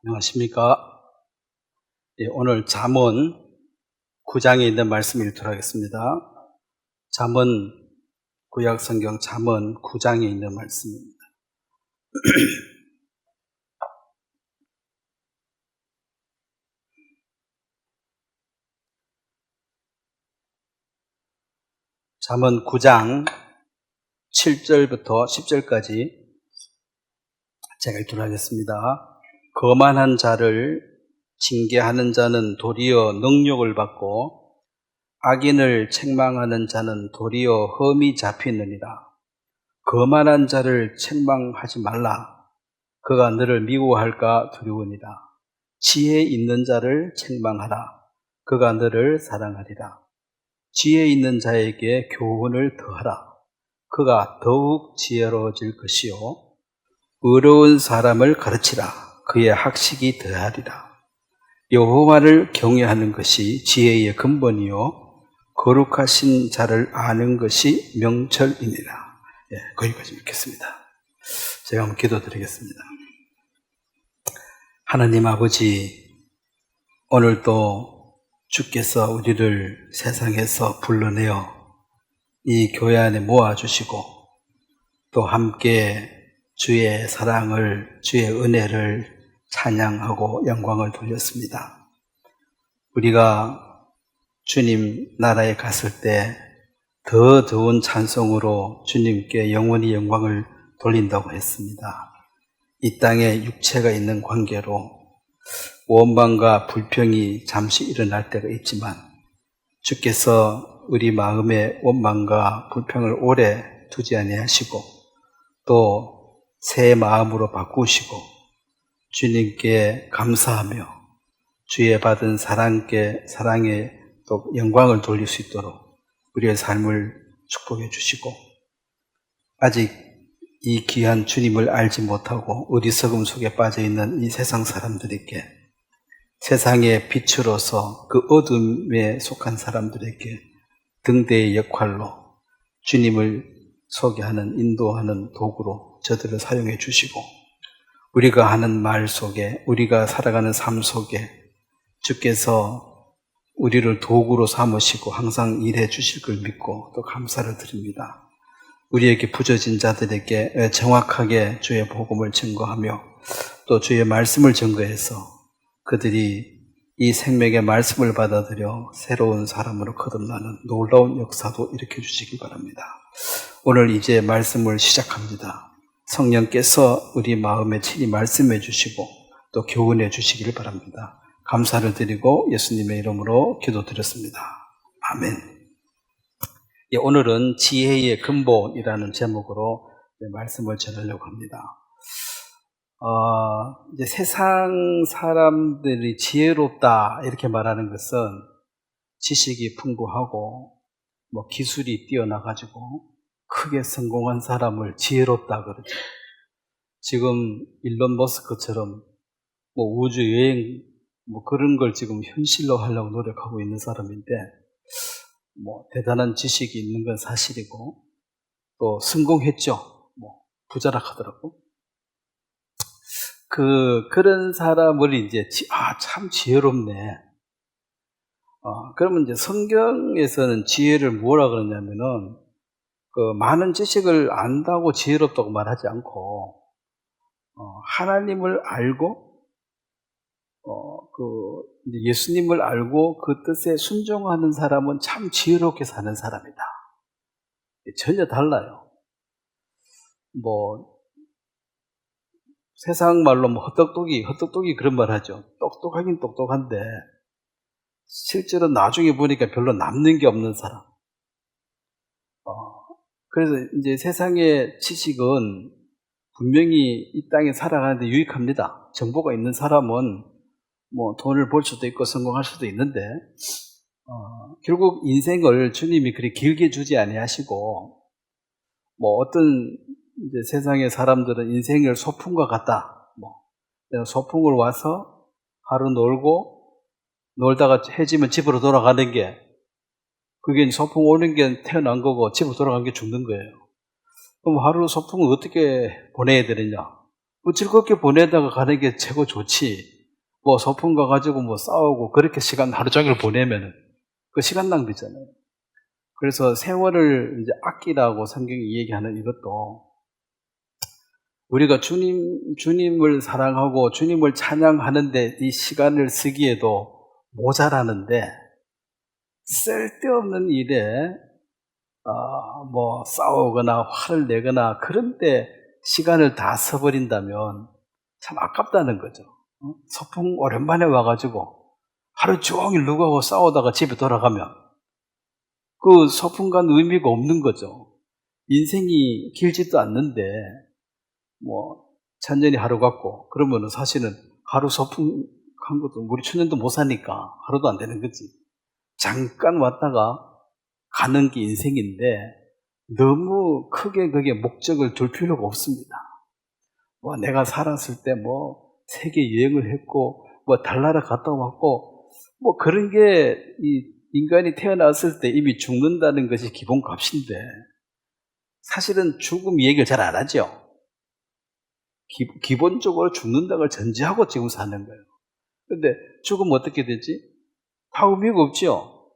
안녕하십니까. 오늘 잠언 9장에 있는 말씀 읽도록 하겠습니다. 잠언, 구약성경 잠언 9장에 있는 말씀입니다. 잠언 9장 7절부터 10절까지 제가 읽도록 하겠습니다. 거만한 자를 징계하는 자는 도리어 능욕을 받고 악인을 책망하는 자는 도리어 험이 잡히느니라. 거만한 자를 책망하지 말라. 그가 너를 미워할까 두려우니라. 지혜 있는 자를 책망하라. 그가 너를 사랑하리라. 지혜 있는 자에게 교훈을 더하라. 그가 더욱 지혜로워질 것이요 의로운 사람을 가르치라. 그의 학식이 더하리라. 여호와를 경외하는 것이 지혜의 근본이요 거룩하신 자를 아는 것이 명철이니라. 거기까지 읽겠습니다. 제가 한번 기도드리겠습니다. 하나님 아버지, 오늘도 주께서 우리를 세상에서 불러내어 이 교회 안에 모아주시고 또 함께 주의 사랑을, 주의 은혜를 찬양하고 영광을 돌렸습니다. 우리가 주님 나라에 갔을 때 더 좋은 찬송으로 주님께 영원히 영광을 돌린다고 했습니다. 이 땅에 육체가 있는 관계로 원망과 불평이 잠시 일어날 때가 있지만 주께서 우리 마음에 원망과 불평을 오래 두지 아니하시고 또 새 마음으로 바꾸시고 주님께 감사하며 주의 받은 사랑에 또 영광을 돌릴 수 있도록 우리의 삶을 축복해 주시고 아직 이 귀한 주님을 알지 못하고 어리석음 속에 빠져있는 이 세상 사람들에게 세상의 빛으로서 그 어둠에 속한 사람들에게 등대의 역할로 주님을 소개하는 인도하는 도구로 저들을 사용해 주시고 우리가 하는 말 속에 우리가 살아가는 삶 속에 주께서 우리를 도구로 삼으시고 항상 일해 주실 걸 믿고 또 감사를 드립니다. 우리에게 부져진 자들에게 정확하게 주의 복음을 증거하며 또 주의 말씀을 증거해서 그들이 이 생명의 말씀을 받아들여 새로운 사람으로 거듭나는 놀라운 역사도 일으켜 주시기 바랍니다. 오늘 이제 말씀을 시작합니다. 성령께서 우리 마음에 친히 말씀해 주시고 또 교훈해 주시기를 바랍니다. 감사를 드리고 예수님의 이름으로 기도드렸습니다. 아멘. 오늘은 지혜의 근본이라는 제목으로 말씀을 전하려고 합니다. 이제 세상 사람들이 지혜롭다 이렇게 말하는 것은 지식이 풍부하고 기술이 뛰어나가지고 크게 성공한 사람을 지혜롭다 그러죠. 지금 일론 머스크처럼 우주 여행 그런 걸 지금 현실로 하려고 노력하고 있는 사람인데 대단한 지식이 있는 건 사실이고 또 성공했죠. 부자라 하더라고. 그런 사람을 이제 참 지혜롭네. 그러면 이제 성경에서는 지혜를 뭐라 그러냐면은 많은 지식을 안다고 지혜롭다고 말하지 않고 하나님을 알고 예수님을 알고 그 뜻에 순종하는 사람은 참 지혜롭게 사는 사람이다. 전혀 달라요. 세상 말로 헛똑똑이 그런 말 하죠. 똑똑하긴 똑똑한데 실제로 나중에 보니까 별로 남는 게 없는 사람. 그래서 이제 세상의 지식은 분명히 이 땅에 살아가는데 유익합니다. 정보가 있는 사람은 돈을 벌 수도 있고 성공할 수도 있는데 결국 인생을 주님이 그리 길게 주지 아니하시고 어떤 이제 세상의 사람들은 인생을 소풍과 같다. 소풍을 와서 하루 놀다가 해지면 집으로 돌아가는 게 그게 소풍 오는 게 태어난 거고 집으로 돌아간 게 죽는 거예요. 그럼 하루 소풍을 어떻게 보내야 되느냐? 즐겁게 보내다가 가는 게 최고 좋지. 뭐 소풍 가가지고 뭐 싸우고 그렇게 시간 하루 종일 보내면은 그 시간 낭비잖아요. 그래서 세월을 이제 아끼라고 성경이 얘기하는 이것도 우리가 주님을 사랑하고 주님을 찬양하는데 이 시간을 쓰기에도 모자라는데 쓸데없는 일에 뭐 싸우거나 화를 내거나 그런데 시간을 다 써버린다면 참 아깝다는 거죠. 소풍 오랜만에 와가지고 하루 종일 누구하고 싸우다가 집에 돌아가면 그 소풍 간 의미가 없는 거죠. 인생이 길지도 않는데 뭐 천년이 하루 같고 그러면은 사실은 하루 소풍 한 것도 우리 천년도 못 사니까 하루도 안 되는 거지. 잠깐 왔다가 가는 게 인생인데 너무 크게 그게 목적을 둘 필요가 없습니다. 뭐 내가 살았을 때 뭐 세계 여행을 했고 뭐 달나라 갔다 왔고 뭐 그런 게 이 인간이 태어났을 때 이미 죽는다는 것이 기본값인데 사실은 죽음 얘기를 잘 안 하죠. 기본적으로 죽는다는 걸 전제하고 지금 사는 거예요. 근데 죽으면 어떻게 되지? 다 의미가 없죠.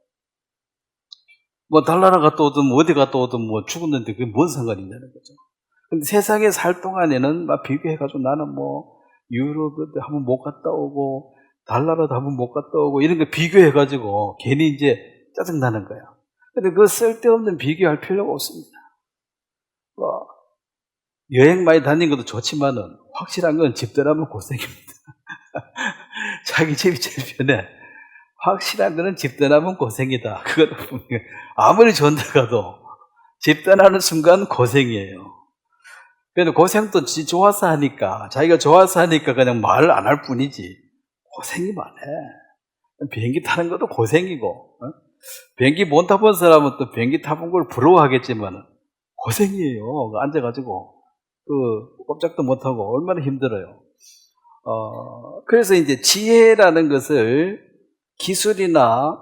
뭐 달나라 갔다 오든 뭐 어디 갔다 오든 뭐 죽었는데 그게 뭔 상관이 있냐는 거죠. 근데 세상에 살 동안에는 막 비교해가지고 나는 뭐 유럽도 한번 못 갔다 오고 달나라도 한번 못 갔다 오고 이런 거 비교해가지고 괜히 이제 짜증나는 거야. 근데 그 쓸데없는 비교할 필요가 없습니다. 뭐 여행 많이 다니는 것도 좋지만은 확실한 건 집 떠나면 고생입니다. 자기 집이 제일 편해. 확실한 거는 집 떠나면 고생이다. 그건 아무리 좋은 데 가도 집 떠나는 순간 고생이에요. 그래도 고생도 좋아서 하니까, 자기가 좋아서 하니까 그냥 말 안 할 뿐이지 고생이 많아. 비행기 타는 것도 고생이고, 비행기 못 타본 사람은 또 비행기 타본 걸 부러워하겠지만 고생이에요. 앉아가지고 꼼짝도 못하고 얼마나 힘들어요. 그래서 이제 지혜라는 것을 기술이나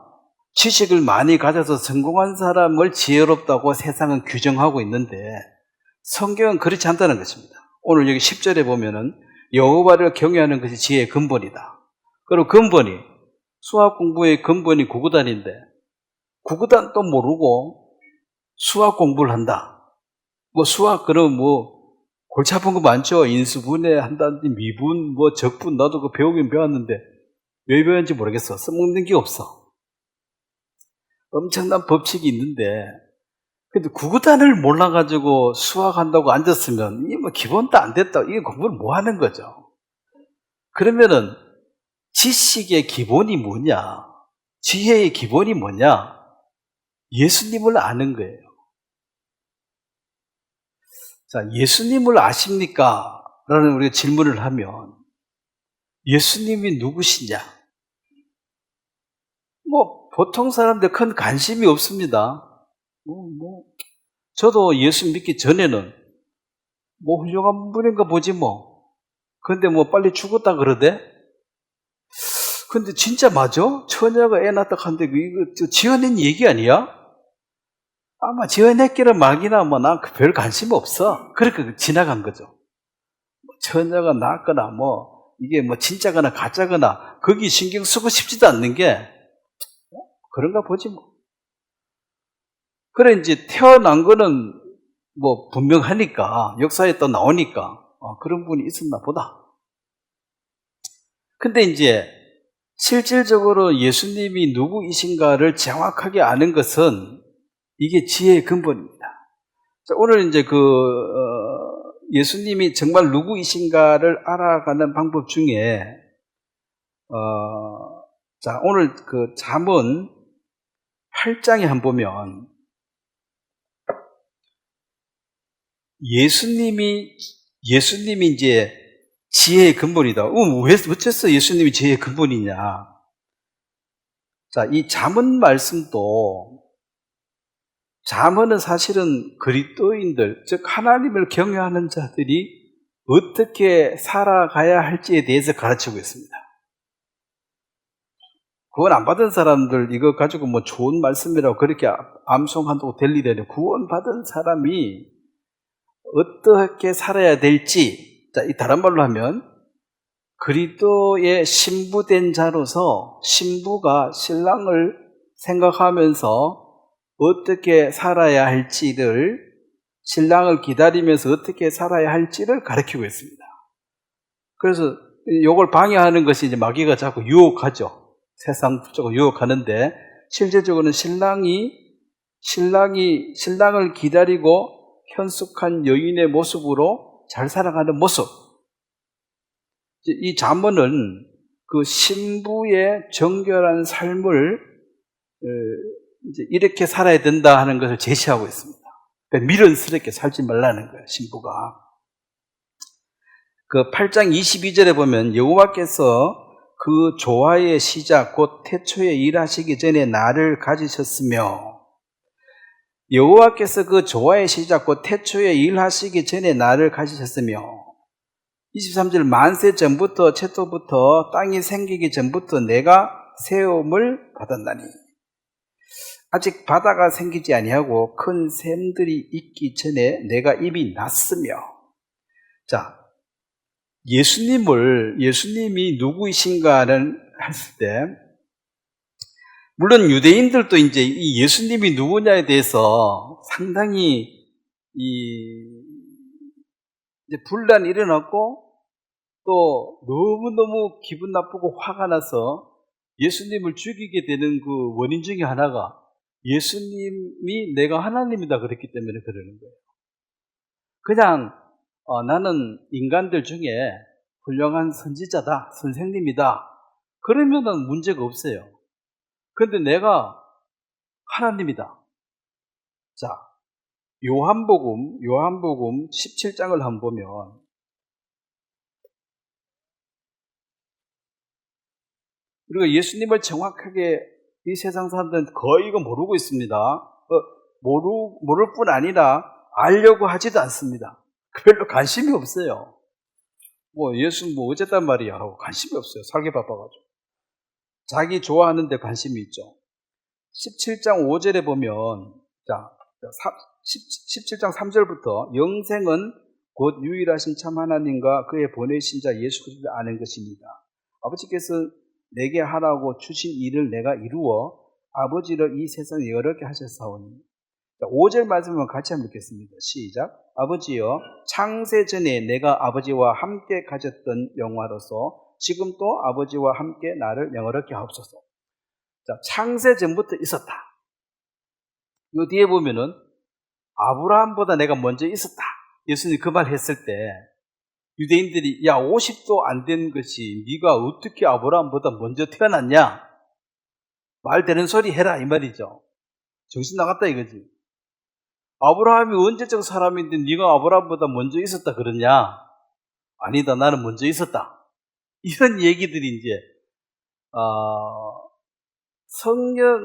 지식을 많이 가져서 성공한 사람을 지혜롭다고 세상은 규정하고 있는데 성경은 그렇지 않다는 것입니다. 오늘 여기 10절에 보면은 여호와를 경외하는 것이 지혜의 근본이다. 그리고 근본이 수학 공부의 근본이 구구단인데 구구단도 모르고 수학 공부를 한다. 뭐 수학 그럼 뭐 골치 아픈 거 많죠. 인수분해 한다든지 미분 뭐 적분 나도 그 배우긴 배웠는데 왜 배웠는지 모르겠어. 써먹는 게 없어. 엄청난 법칙이 있는데 근데 구구단을 몰라가지고 수학한다고 앉았으면 이게 뭐 기본도 안 됐다. 이게 공부를 뭐 하는 거죠. 그러면은 지식의 기본이 뭐냐? 지혜의 기본이 뭐냐? 예수님을 아는 거예요. 자, 예수님을 아십니까? 라는 우리가 질문을 하면 예수님이 누구시냐? 뭐 보통 사람들 큰 관심이 없습니다. 저도 예수 믿기 전에는 뭐 훌륭한 분인가 보지 뭐. 근데 뭐 빨리 죽었다 그러대? 근데 진짜 맞아? 처녀가 애 낳았다 하는데 이거 지어낸 얘기 아니야? 아마 지어냈기를 말기나 뭐 난 별 관심 없어. 그렇게 지나간 거죠. 처녀가 낳았거나 뭐 이게 뭐 진짜거나 가짜거나 거기 신경 쓰고 싶지도 않는 게 그런가 보지 뭐. 그래 이제 태어난 거는 뭐 분명하니까 역사에 또 나오니까 그런 분이 있었나 보다. 근데 이제 실질적으로 예수님이 누구이신가를 정확하게 아는 것은 이게 지혜의 근본입니다. 자, 오늘 이제 예수님이 정말 누구이신가를 알아가는 방법 중에 자, 오늘 잠언 8장에 한번 보면 예수님이 이제 지혜의 근본이다. 왜 어째서 예수님이 지혜의 근본이냐? 자, 이 잠언 말씀도 잠언은 사실은 그리스도인들, 즉 하나님을 경외하는 자들이 어떻게 살아가야 할지에 대해서 가르치고 있습니다. 구원 안 받은 사람들 이거 가지고 뭐 좋은 말씀이라고 그렇게 암송한다고 될 일이 아니라 구원 받은 사람이 어떻게 살아야 될지, 자, 이 다른 말로 하면 그리스도의 신부된 자로서 신부가 신랑을 생각하면서 어떻게 살아야 할지를, 신랑을 기다리면서 어떻게 살아야 할지를 가르치고 있습니다. 그래서 이걸 방해하는 것이 이제 마귀가 자꾸 유혹하죠. 세상적으로 유혹하는데, 실제적으로는 신랑을 기다리고 현숙한 여인의 모습으로 잘 살아가는 모습. 이 잠언은 그 신부의 정결한 삶을 이제 이렇게 살아야 된다 하는 것을 제시하고 있습니다. 그러니까 미련스럽게 살지 말라는 거예요, 신부가. 그 8장 22절에 보면 여호와께서 그 조화의 시작 곧 태초에 일하시기 전에 나를 가지셨으며, 여호와께서 그 조화의 시작 곧 태초에 일하시기 전에 나를 가지셨으며, 23절 만세 전부터 채토부터 땅이 생기기 전부터 내가 세움을 받았나니, 아직 바다가 생기지 아니하고 큰 샘들이 있기 전에 내가 이미 났으며. 자, 예수님이 누구이신가를 했을 때, 물론 유대인들도 이제 이 예수님이 누구냐에 대해서 상당히 이제 분란이 일어났고, 또 너무너무 기분 나쁘고 화가 나서 예수님을 죽이게 되는 그 원인 중에 하나가 예수님이 내가 하나님이다 그랬기 때문에 그러는 거예요. 그냥 나는 인간들 중에 훌륭한 선지자다, 선생님이다, 그러면은 문제가 없어요. 그런데 내가 하나님이다. 자, 요한복음 17장을 한번 보면, 우리가 예수님을 정확하게 이 세상 사람들은 거의 이거 모르고 있습니다. 모를 뿐 아니라 알려고 하지도 않습니다. 별로 관심이 없어요. 예수 어쨌단 말이야 하고 관심이 없어요. 살기 바빠가지고. 자기 좋아하는 데 관심이 있죠. 17장 5절에 보면, 자, 17장 3절부터 영생은 곧 유일하신 참 하나님과 그의 보내신 자 예수 그리스도를 아는 것입니다. 아버지께서 내게 하라고 주신 일을 내가 이루어 아버지를 이 세상에 여럿게 하셨사오니. 5절 말씀을 같이 한번 읽겠습니다. 시작. 아버지여, 창세 전에 내가 아버지와 함께 가졌던 영화로서 지금 또 아버지와 함께 나를 영화롭게 하옵소서. 자, 창세 전부터 있었다. 요 뒤에 보면은 아브라함보다 내가 먼저 있었다. 예수님이 그 말 했을 때 유대인들이, 야, 50도 안 된 것이 네가 어떻게 아브라함보다 먼저 태어났냐? 말 되는 소리 해라 이 말이죠. 정신 나갔다 이거지. 아브라함이 언제적 사람인데 네가 아브라함보다 먼저 있었다 그러냐? 아니다, 나는 먼저 있었다. 이런 얘기들이 이제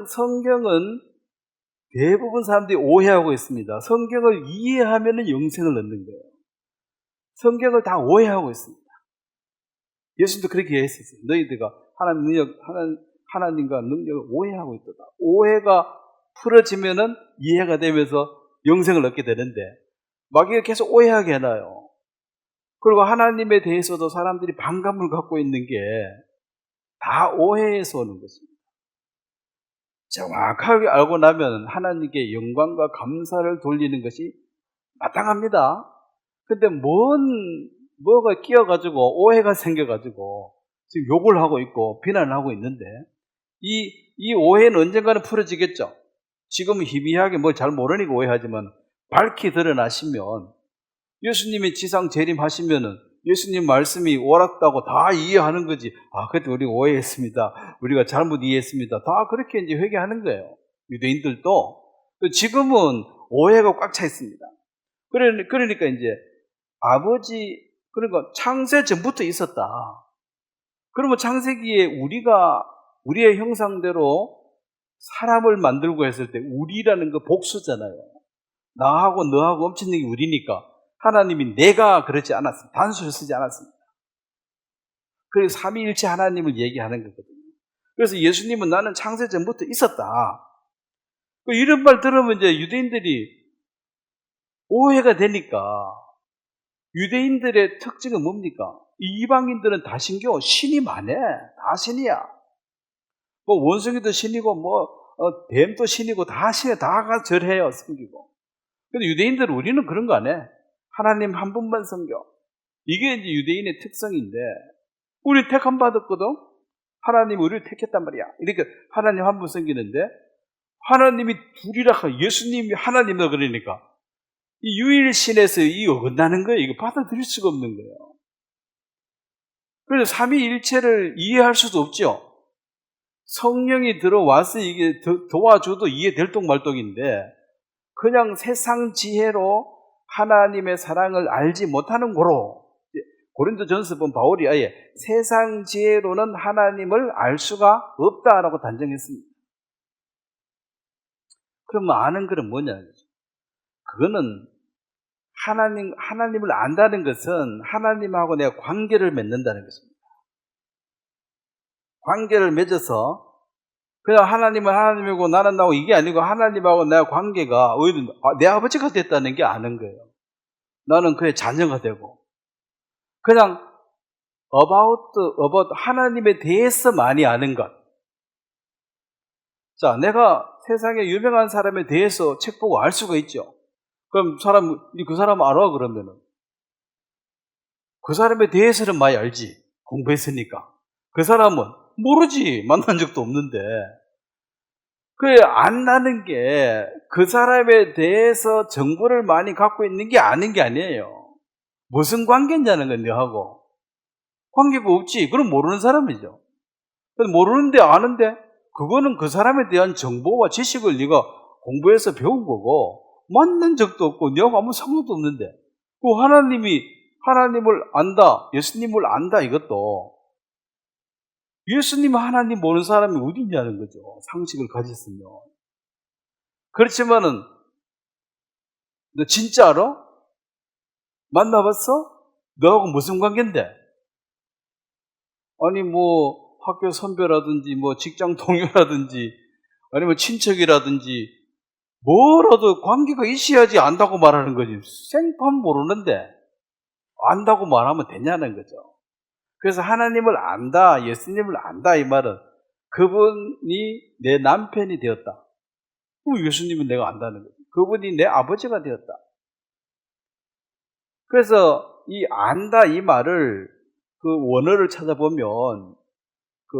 성경은 대부분 사람들이 오해하고 있습니다. 성경을 이해하면 영생을 얻는 거예요. 성경을 다 오해하고 있습니다. 예수님도 그렇게 했었어요. 너희들과 하나님과 능력을 오해하고 있다. 오해가 풀어지면은 이해가 되면서 영생을 얻게 되는데, 마귀가 계속 오해하게 해놔요. 그리고 하나님에 대해서도 사람들이 반감을 갖고 있는 게 다 오해에서 오는 것입니다. 정확하게 알고 나면 하나님께 영광과 감사를 돌리는 것이 마땅합니다. 근데 뭐가 끼어가지고 오해가 생겨가지고 지금 욕을 하고 있고 비난을 하고 있는데, 이 오해는 언젠가는 풀어지겠죠. 지금은 희미하게 뭘 잘 모르니까 오해하지만 밝히 드러나시면, 예수님이 지상 재림하시면은 예수님 말씀이 옳았다고 다 이해하는 거지. 그때 우리가 오해했습니다, 우리가 잘못 이해했습니다, 다 그렇게 이제 회개하는 거예요. 유대인들도. 지금은 오해가 꽉 차 있습니다. 그러니까 이제 그러니까 창세 전부터 있었다. 그러면 창세기에 우리의 형상대로 사람을 만들고 했을 때 우리라는 거 복수잖아요. 나하고 너하고 엄청난 게 우리니까 하나님이 내가 그러지 않았습니다. 단수를 쓰지 않았습니다. 그래서 삼위일체 하나님을 얘기하는 거거든요. 그래서 예수님은 나는 창세 전부터 있었다. 이런 말 들으면 이제 유대인들이 오해가 되니까 유대인들의 특징은 뭡니까? 이방인들은 다 신교, 신이 많아. 다 신이야. 뭐 원숭이도 신이고 뱀도 신이고 다 신에 다 절해요, 섬기고. 근데 유대인들은 우리는 그런 거 안 해. 하나님 한 분만 섬겨. 이게 이제 유대인의 특성인데, 우리 택함 받았거든? 하나님이 우리를 택했단 말이야. 이렇게 하나님 한 분 섬기는데, 하나님이 둘이라, 예수님이 하나님이다 그러니까, 이 유일신에서 이 어긋나는 거예요. 이거 받아들일 수가 없는 거예요. 그래서 삼위일체를 이해할 수도 없죠. 성령이 들어와서 이게 도와줘도 이해될 똥말똥인데, 그냥 세상 지혜로 하나님의 사랑을 알지 못하는 거로, 고린도전서 보면 바울이 아예 세상 지혜로는 하나님을 알 수가 없다라고 단정했습니다. 그러면 아는 것은 뭐냐? 그거는 하나님을 안다는 것은 하나님하고 내가 관계를 맺는다는 것입니다. 관계를 맺어서 그냥 하나님은 하나님이고 나는 나고 이게 아니고 하나님하고 내 관계가 내 아버지가 됐다는 게 아는 거예요. 나는 그의 자녀가 되고 그냥 about 하나님에 대해서만이 아는 것. 자, 내가 세상에 유명한 사람에 대해서 책 보고 알 수가 있죠. 그럼 그 사람 알아 그러면은 그 사람에 대해서는 많이 알지. 공부했으니까. 그 사람은 모르지. 만난 적도 없는데. 그게 안다는 게 그 사람에 대해서 정보를 많이 갖고 있는 게 아는 게 아니에요. 무슨 관계냐는 건 너하고. 관계가 없지. 그럼 모르는 사람이죠. 모르는데 아는데 그거는 그 사람에 대한 정보와 지식을 네가 공부해서 배운 거고 만난 적도 없고 너하고 아무 상관도 없는데 그 하나님을 안다, 예수님을 안다 이것도 예수님 하나님 모르는 사람이 어디 있냐는 거죠. 상식을 가졌으면. 그렇지만은 너 진짜 알아? 만나봤어? 너하고 무슨 관계인데? 아니 학교 선배라든지 직장 동료라든지 아니면 친척이라든지 뭐라도 관계가 있어야지 안다고 말하는 거지. 생판 모르는데 안다고 말하면 되냐는 거죠. 그래서 하나님을 안다, 예수님을 안다 이 말은 그분이 내 남편이 되었다. 예수님은 내가 안다는 거죠. 그분이 내 아버지가 되었다. 그래서 이 안다 이 말을 그 원어를 찾아보면 그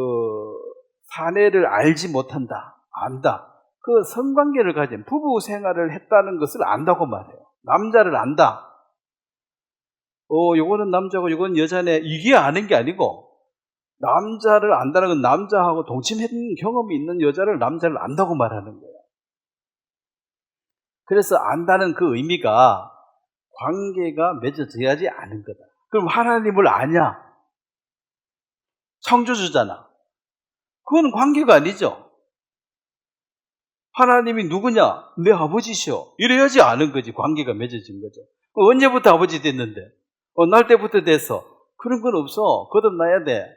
사내를 알지 못한다, 안다. 그 성관계를 가진 부부 생활을 했다는 것을 안다고 말해요. 남자를 안다. 요거는 남자고 요건 여자네. 이게 아는 게 아니고 남자를 안다는 건 남자하고 동침한 경험이 있는 남자를 안다고 말하는 거예요. 그래서 안다는 그 의미가 관계가 맺어져야지 아는 거다. 그럼 하나님을 아냐? 창조주잖아. 그건 관계가 아니죠. 하나님이 누구냐? 내 아버지시오. 이래야지 아는 거지. 관계가 맺어진 거죠. 언제부터 아버지 됐는데? 어느 때부터 됐어? 그런 건 없어. 거듭나야 돼.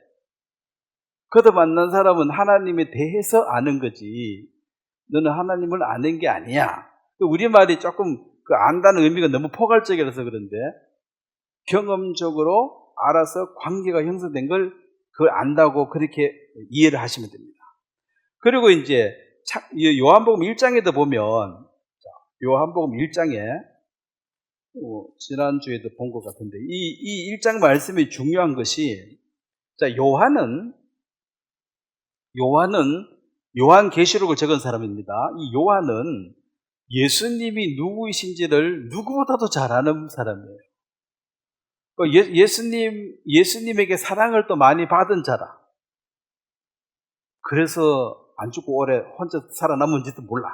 거듭 만난 사람은 하나님에 대해서 아는 거지. 너는 하나님을 아는 게 아니야. 우리말이 조금 안다는 의미가 너무 포괄적이라서 그런데 경험적으로 알아서 관계가 형성된 걸 그걸 안다고 그렇게 이해를 하시면 됩니다. 그리고 이제 요한복음 1장에도 보면 요한복음 1장에 지난주에도 본 것 같은데 이 1장 말씀이 중요한 것이 자 요한은 요한계시록을 적은 사람입니다. 이 요한은 예수님이 누구이신지를 누구보다도 잘 아는 사람이에요. 예수님에게 사랑을 또 많이 받은 자라. 그래서 안 죽고 오래 혼자 살아남은지도 몰라.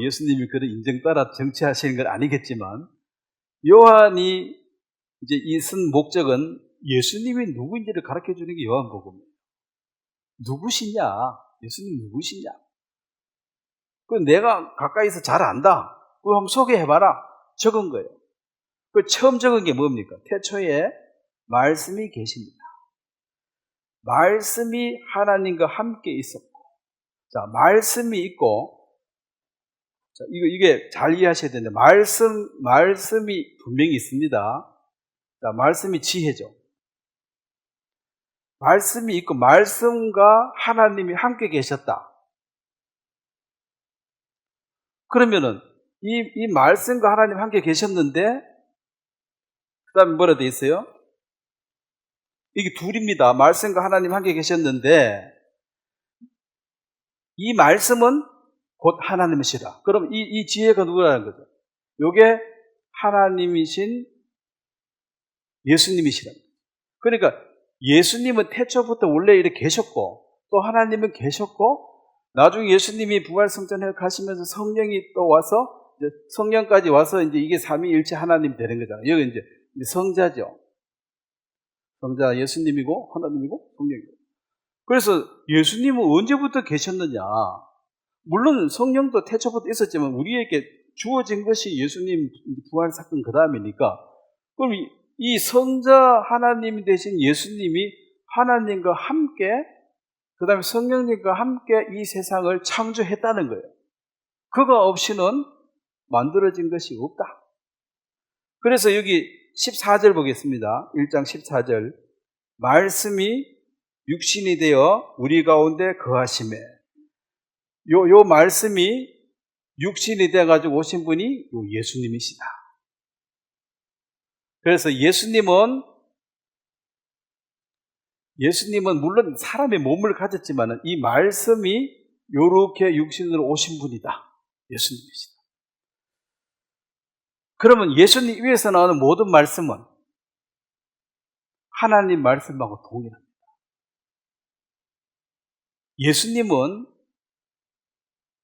예수님이 그런 인정 따라 정치하시는 건 아니겠지만, 요한이 이제 이 쓴 목적은 예수님이 누구인지를 가르쳐 주는 게 요한복음이에요. 누구시냐? 예수님 누구시냐? 내가 가까이서 잘 안다. 그거 한번 소개해봐라. 적은 거예요. 처음 적은 게 뭡니까? 태초에 말씀이 계십니다. 말씀이 하나님과 함께 있었고, 자, 말씀이 있고, 자, 이게 잘 이해하셔야 되는데, 말씀이 분명히 있습니다. 자, 말씀이 지혜죠. 말씀이 있고, 말씀과 하나님이 함께 계셨다. 그러면은, 이 말씀과 하나님 함께 계셨는데, 그 다음에 뭐라 돼 있어요? 이게 둘입니다. 말씀과 하나님 함께 계셨는데, 이 말씀은 곧 하나님이시라. 그럼 이 지혜가 누구라는 거죠? 요게 하나님이신 예수님이시라. 그러니까 예수님은 태초부터 원래 이렇게 계셨고, 또 하나님은 계셨고, 나중에 예수님이 부활성전에 가시면서 성령이 또 와서, 성령까지 와서 이제 이게 삼위일체 하나님 되는 거잖아요. 여기 이제 성자죠. 성자 예수님이고, 하나님이고, 성령이고. 그래서 예수님은 언제부터 계셨느냐? 물론 성령도 태초부터 있었지만 우리에게 주어진 것이 예수님 부활 사건 그 다음이니까, 그럼 이 성자 하나님이 되신 예수님이 하나님과 함께, 그 다음에 성령님과 함께 이 세상을 창조했다는 거예요. 그거 없이는 만들어진 것이 없다. 그래서 여기 14절 보겠습니다. 1장 14절. 말씀이 육신이 되어 우리 가운데 거하심에. 요 말씀이 육신이 되어가지고 오신 분이 요 예수님이시다. 그래서 예수님은 물론 사람의 몸을 가졌지만 이 말씀이 요렇게 육신으로 오신 분이다. 예수님이시다. 그러면 예수님 위에서 나오는 모든 말씀은 하나님 말씀하고 동일합니다. 예수님은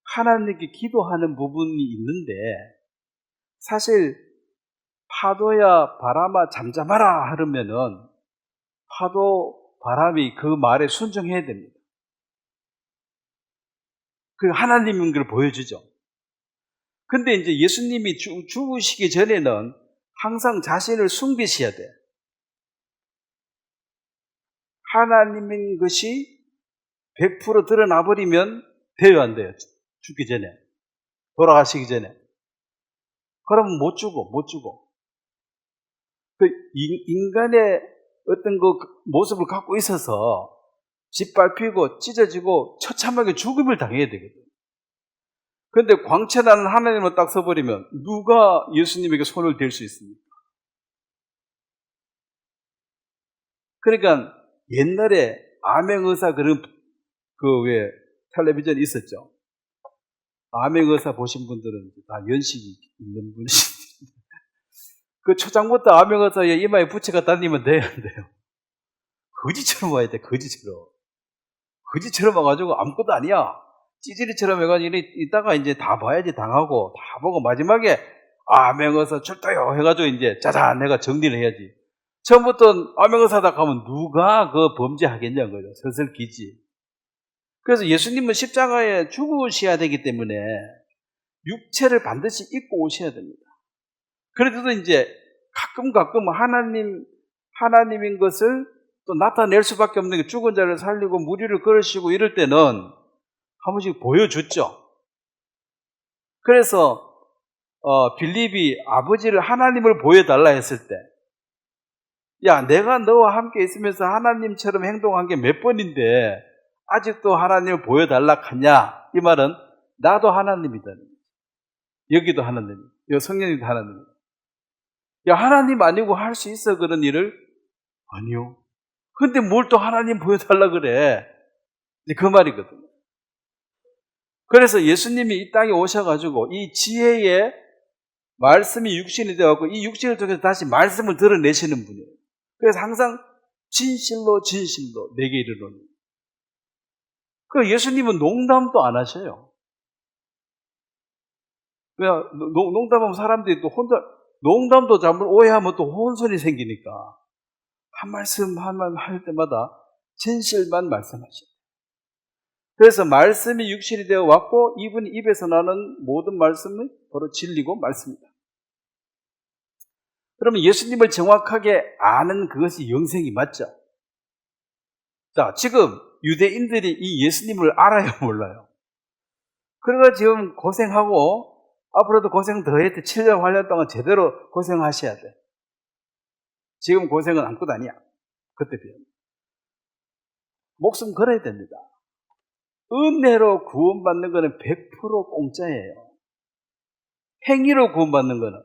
하나님께 기도하는 부분이 있는데, 사실 파도야 바람아 잠잠하라 하면은 파도 바람이 그 말에 순종해야 됩니다. 그 하나님인 걸 보여주죠. 근데 이제 예수님이 죽으시기 전에는 항상 자신을 숨기셔야 돼. 하나님인 것이 100% 드러나버리면 돼요, 안 돼요? 죽기 전에, 돌아가시기 전에. 그러면 못 죽어. 그 인간의 어떤 그 모습을 갖고 있어서 짓밟히고 찢어지고 처참하게 죽음을 당해야 되거든. 그런데 광채나는 하나님을 딱 써버리면 누가 예수님에게 손을 댈 수 있습니까? 그러니까 옛날에 암행의사 그런 왜 텔레비전 있었죠. 암행의사 보신 분들은 다 연식이 있는 분이신데, 그 초장부터 암행의사의 이마에 부채가 달리면 돼요, 안 돼요? 거지처럼 와야 돼, 거지처럼 와가지고 아무것도 아니야. 찌질이처럼 해가지고 이따가 이제 다 봐야지, 당하고 다 보고 마지막에 암행의사 출두요 해가지고 이제 짜잔 내가 정리를 해야지. 처음부터 암행의사다 가면 누가 그 범죄하겠냐는 거죠. 슬슬 기지. 그래서 예수님은 십자가에 죽으셔야 되기 때문에 육체를 반드시 입고 오셔야 됩니다. 그래도 이제 가끔 하나님인 것을 또 나타낼 수밖에 없는 게, 죽은 자를 살리고 무리를 걸으시고 이럴 때는 한 번씩 보여줬죠. 그래서 빌립이 아버지를, 하나님을 보여달라 했을 때, 야, 내가 너와 함께 있으면서 하나님처럼 행동한 게 몇 번인데 아직도 하나님을 보여달라 하냐? 이 말은 나도 하나님이다. 여기도 하나님, 여 성령님도 하나님. 야, 하나님 아니고 할 수 있어 그런 일을? 아니요. 근데 뭘 또 하나님 보여달라 그래? 그 말이거든요. 그래서 예수님이 이 땅에 오셔가지고 이 지혜의 말씀이 육신이 되어갖고 이 육신을 통해서 다시 말씀을 드러내시는 분이에요. 그래서 항상 진실로 내게 이르노니. 그 예수님은 농담도 안 하셔요. 왜 농담하면 사람들이 또 혼자 농담도 잘못 오해하면 또 혼선이 생기니까 한 말씀 할 때마다 진실만 말씀하셔요. 그래서 말씀이 육신이 되어 왔고 이분 입에서 나는 모든 말씀은 바로 진리고 말씀이다. 그러면 예수님을 정확하게 아는 그것이 영생이 맞죠? 자, 지금 유대인들이 이 예수님을 알아요, 몰라요? 그래서 지금 고생하고 앞으로도 고생 더 해야 돼. 7년, 8년 동안 제대로 고생하셔야 돼. 지금 고생은 아무것도 아니야. 그때 비하면. 목숨 걸어야 됩니다. 은혜로 구원받는 거는 100% 공짜예요. 행위로 구원받는 거는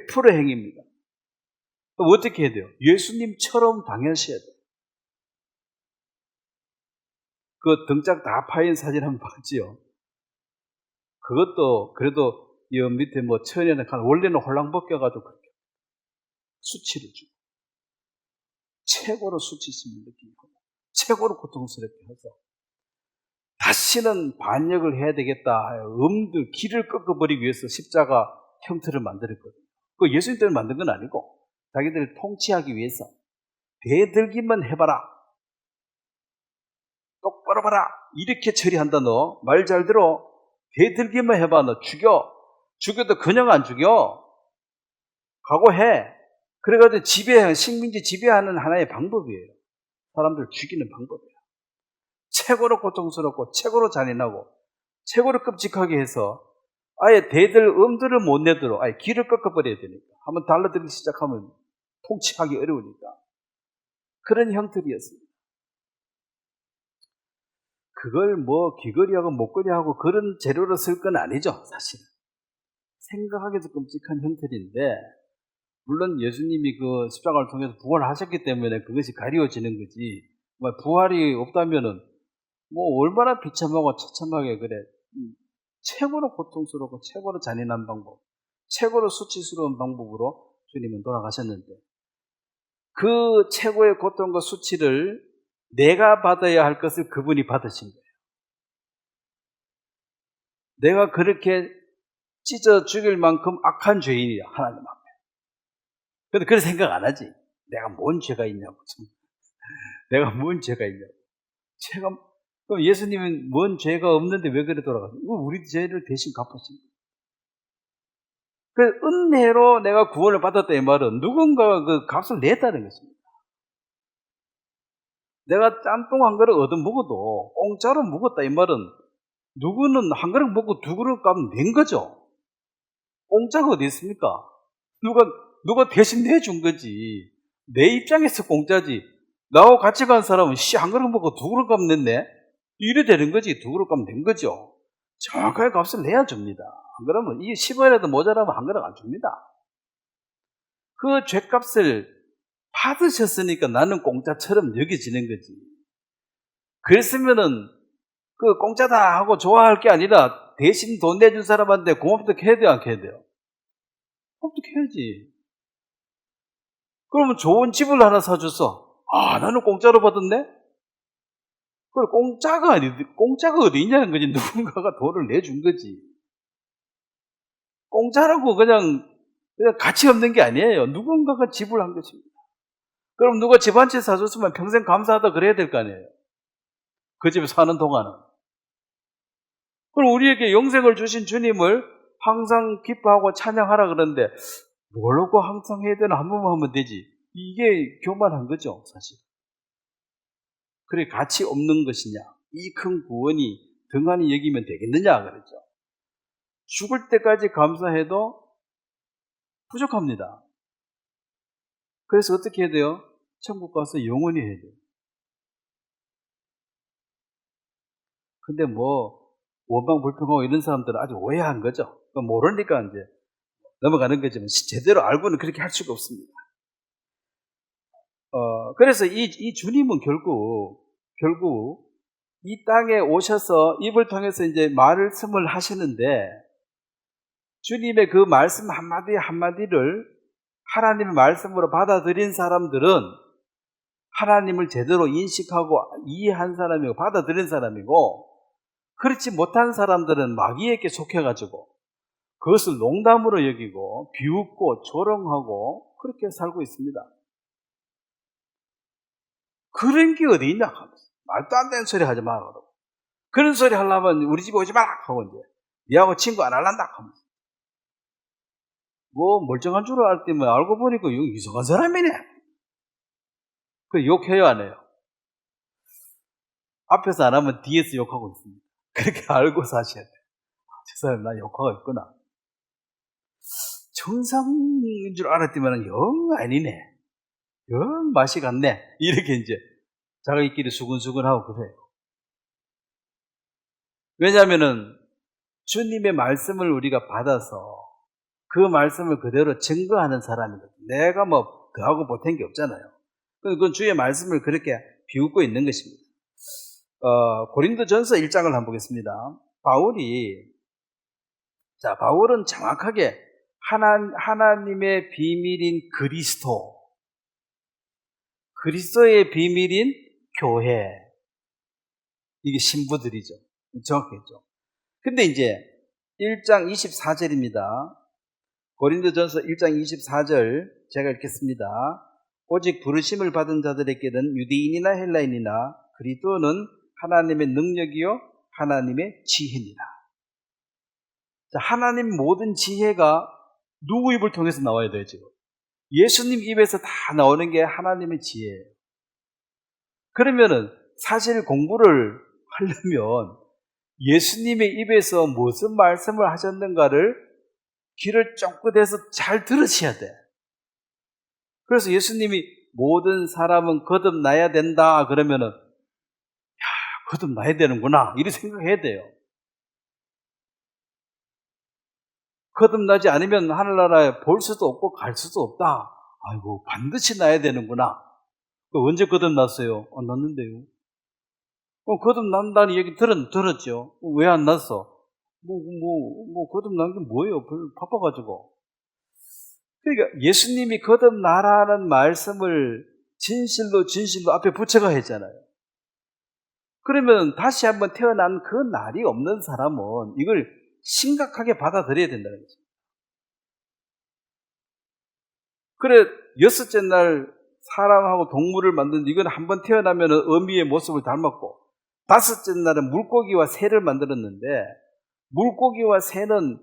100% 행위입니다. 그럼 어떻게 해야 돼요? 예수님처럼 당하셔야 돼요. 그 등짝 다 파인 사진 한번 봤지요? 그것도 그래도 이 밑에 뭐 천연에 간 원래는 홀랑 벗겨가지고 그렇게 수치를 주고 최고로 수치심을 느끼고 최고로 고통스럽게 해서 다시는 반역을 해야 되겠다. 길을 꺾어버리기 위해서 십자가 형태를 만들었거든요. 그 예수님 때문에 만든 건 아니고 자기들을 통치하기 위해서 대들기만 해봐라. 똑바로 봐라. 이렇게 처리한다. 너 말 잘 들어. 대들기만 해봐. 너 죽여도 그냥 안 죽여. 각오해. 그래가지고 식민지 지배하는 하나의 방법이에요. 사람들 죽이는 방법이에요. 최고로 고통스럽고 최고로 잔인하고 최고로 끔찍하게 해서 아예 엄두를 못 내도록 아예 길을 꺾어버려야 되니까 한번 달라들기 시작하면 통치하기 어려우니까 그런 형태였습니다. 그걸 뭐 귀걸이하고 목걸이하고 그런 재료로 쓸 건 아니죠. 사실은 생각하기도 끔찍한 형태인데 물론 예수님이 그 십자가를 통해서 부활하셨기 때문에 그것이 가리워지는 거지 부활이 없다면은 뭐 얼마나 비참하고 처참하게 그래. 최고로 고통스럽고 최고로 잔인한 방법, 최고로 수치스러운 방법으로 주님은 돌아가셨는데 그 최고의 고통과 수치를 내가 받아야 할 것을 그분이 받으신 거예요. 내가 그렇게 찢어 죽일 만큼 악한 죄인이야, 하나님 앞에. 근데 그런 생각 안 하지. 내가 뭔 죄가 있냐고. 내가 뭔 죄가 있냐고. 그럼 예수님은 뭔 죄가 없는데 왜 그래 돌아가세요? 우리 죄를 대신 갚으신 거예요. 그 은혜로 내가 구원을 받았다 이 말은 누군가가 그 값을 냈다는 것입니다. 내가 짬뽕 한 그릇 얻어먹어도 공짜로 먹었다 이 말은 누구는 한 그릇 먹고 두 그릇 값 낸 거죠. 공짜가 어디 있습니까? 누가 대신 내준 거지. 내 입장에서 공짜지. 나하고 같이 간 사람은 한 그릇 먹고 두 그릇 값 냈네? 이래 되는 거지. 두 그릇 값 낸 거죠. 정확하게 값을 내야 줍니다. 안 그러면 이 10원이라도 모자라면 한 그릇 안 줍니다. 그 죄값을 받으셨으니까 나는 공짜처럼 여겨지는 거지. 그랬으면은 그 공짜다 하고 좋아할 게 아니라 대신 돈 내준 사람한테 고맙다 해야 돼요, 안 해야 돼요? 고맙다 해야지. 그러면 좋은 집을 하나 사줬어. 나는 공짜로 받았네? 그래, 공짜가 어디 있냐는 거지. 누군가가 돈을 내준 거지. 공짜라고 그냥 가치 없는 게 아니에요. 누군가가 지불한 것입니다. 그럼 누가 집 한 채 사줬으면 평생 감사하다 그래야 될 거 아니에요. 그 집에 사는 동안은. 그럼 우리에게 영생을 주신 주님을 항상 기뻐하고 찬양하라 그러는데 뭐라고 항상 해야 되나 한 번만 하면 되지. 이게 교만한 거죠, 사실. 그래 가치 없는 것이냐. 이 큰 구원이 등한히 여기면 되겠느냐 그랬죠. 죽을 때까지 감사해도 부족합니다. 그래서 어떻게 해야 돼요? 천국 가서 영원히 해야 돼요. 근데 원망 불평하고 이런 사람들은 아주 오해한 거죠. 모르니까 이제 넘어가는 거지만 제대로 알고는 그렇게 할 수가 없습니다. 그래서 이 주님은 결국 이 땅에 오셔서 입을 통해서 이제 말씀을 하시는데 주님의 그 말씀 한마디 한마디를 하나님의 말씀으로 받아들인 사람들은 하나님을 제대로 인식하고 이해한 사람이고 받아들인 사람이고 그렇지 못한 사람들은 마귀에게 속해가지고 그것을 농담으로 여기고 비웃고 조롱하고 그렇게 살고 있습니다. 그런 게 어디 있냐 하면서 말도 안 되는 소리 하지 마라 그러고 그런 소리 하려면 우리 집에 오지 마라 하고 이제 니하고 친구 안 할란다 하면서 멀쩡한 줄 알 때면 알고 보니까 이상한 사람이네. 그 욕해요 안 해요? 앞에서 안 하면 뒤에서 욕하고 있습니다. 그렇게 알고 사셔야 돼요. 저 사람 나 효과가 있구나. 정상인 줄 알았더니 영 아니네. 영 맛이 갔네. 이렇게 이제 자기끼리 수근수근하고 그래요. 왜냐하면은 주님의 말씀을 우리가 받아서 그 말씀을 그대로 증거하는 사람이거든요. 내가 뭐 더하고 보탠 게 없잖아요. 그건 주의 말씀을 그렇게 비웃고 있는 것입니다. 고린도전서 1장을 한번 보겠습니다. 바울은 정확하게 하나님의 비밀인 그리스도의 비밀인 교회, 이게 신부들이죠. 정확했죠. 근데 이제 1장 24절입니다. 고린도전서 1장 24절 제가 읽겠습니다. 오직 부르심을 받은 자들에게는 유대인이나 헬라인이나 그리스도는 하나님의 능력이요 하나님의 지혜니라. 자, 하나님 모든 지혜가 누구 입을 통해서 나와야 돼요, 지금? 예수님 입에서 다 나오는 게 하나님의 지혜예요. 그러면은 사실 공부를 하려면 예수님의 입에서 무슨 말씀을 하셨는가를 귀를 쫑긋해서 잘 들으셔야 돼. 그래서 예수님이 모든 사람은 거듭나야 된다 그러면은 거듭나야 되는구나 이렇게 생각해야 돼요. 거듭나지 않으면 하늘나라에 볼 수도 없고 갈 수도 없다. 아이고 반드시 나야 되는구나. 언제 거듭났어요? 안 났는데요. 거듭난다는 얘기 들었죠. 왜 안 났어? 거듭난 게 뭐예요? 별로 바빠가지고. 그러니까 예수님이 거듭나라는 말씀을 진실로 앞에 붙여가 했잖아요. 그러면 다시 한번 태어난 그 날이 없는 사람은 이걸 심각하게 받아들여야 된다는 거죠. 그래, 6째 날 사람하고 동물을 만든 이건 한번 태어나면 어미의 모습을 닮았고 5째 날은 물고기와 새를 만들었는데 물고기와 새는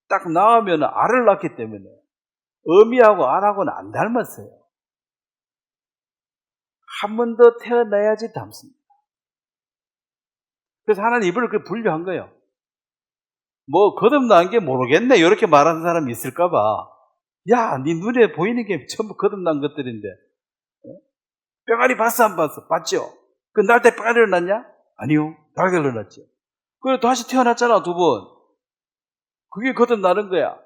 딱 나오면 알을 낳기 때문에 어미하고 알하고는 안 닮았어요. 한 번 더 태어나야지 닮습니다. 그래서 하나님 이분을 그렇게 분류한 거예요. 뭐 거듭난 게 모르겠네 이렇게 말하는 사람이 있을까봐 야, 네 눈에 보이는 게 전부 거듭난 것들인데 뼈가리 봤어 안 봤어? 봤죠? 그 날 때 뼈가리를 낳냐? 아니요, 달걀을 낳죠. 그래 다시 태어났잖아 2번. 그게 거듭나는 거야.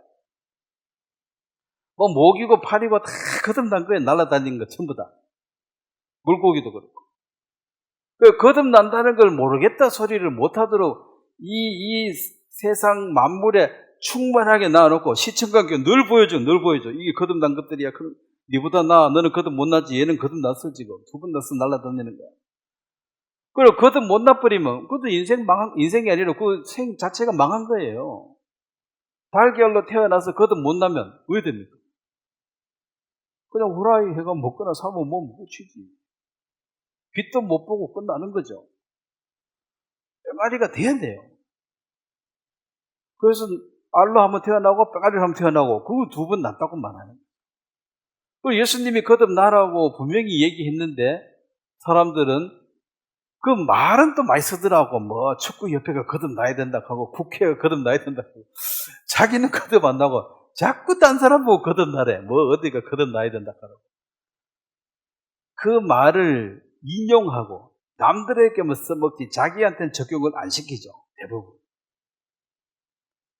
뭐 목이고 팔이고 다 거듭난 거예요. 날아다니는 거 전부 다. 물고기도 그렇고. 그 거듭난다는 걸 모르겠다 소리를 못하도록 이 세상 만물에 충만하게 낳아놓고 시청각교 늘 보여줘. 이게 거듭난 것들이야. 그럼 니보다 나아. 너는 거듭 못 났지. 얘는 거듭났어 지금. 2번 났어 날아다니는 거야. 그리고 거듭 못 나버리면 그것도 인생이 아니라 그 생 자체가 망한 거예요. 달걀로 태어나서 거듭 못 나면 왜 됩니까? 그냥 후라이 해가 먹거나 사면 뭐 묻히지. 빛도 못 보고 끝나는 거죠. 뼈가리가 돼야 돼요. 그래서 알로 한번 태어나고 뼈가리로 한번 태어나고 그거 2번 낫다고 말하는 거예요. 그리고 예수님이 거듭나라고 분명히 얘기했는데 사람들은 그 말은 또 많이 쓰더라고. 뭐 축구협회가 거듭나야 된다 하고 국회가 거듭나야 된다 하고 자기는 거듭 안 나고 자꾸 딴 사람 보고 거듭나래. 뭐 어디가 거듭나야 된다 하고 그 말을 인용하고 남들에게만 써먹지 자기한테는 적용을 안 시키죠. 대부분.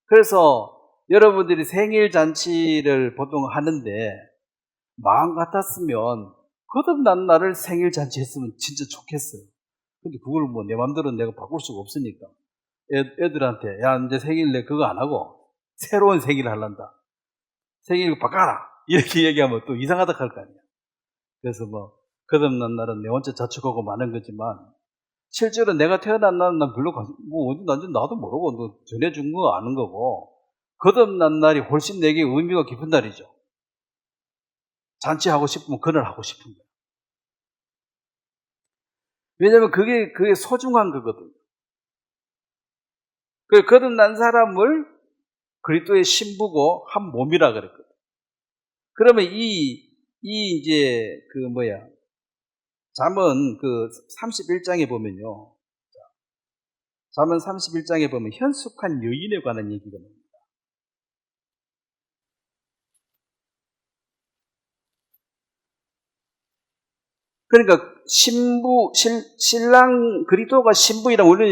그래서 여러분들이 생일 잔치를 보통 하는데 마음 같았으면 거듭난 날을 생일 잔치 했으면 진짜 좋겠어요. 근데 그걸 뭐 내 맘대로 내가 바꿀 수가 없으니까 애들한테 야 이제 생일 내 그거 안 하고 새로운 생일을 하란다. 생일 바꿔라 이렇게 얘기하면 또 이상하다 할 거 아니야. 그래서 뭐 거듭난 날은 내 혼자 자축하고 마는 거지만 실제로 내가 태어난 날은 난 별로 뭐 어디 난지 나도 모르고 너 전해준 거 아는 거고 거듭난 날이 훨씬 내게 의미가 깊은 날이죠. 잔치하고 싶으면 그날 하고 싶은 거예요. 왜냐하면 그게 소중한 거거든요. 그 거듭난 사람을 그리스도의 신부고 한 몸이라 그랬거든. 그러면 이제 잠언 31장에 보면요. 잠언 31장에 보면 현숙한 여인에 관한 얘기가 나옵니다. 그러니까 신랑 그리스도가 신부이랑 우리는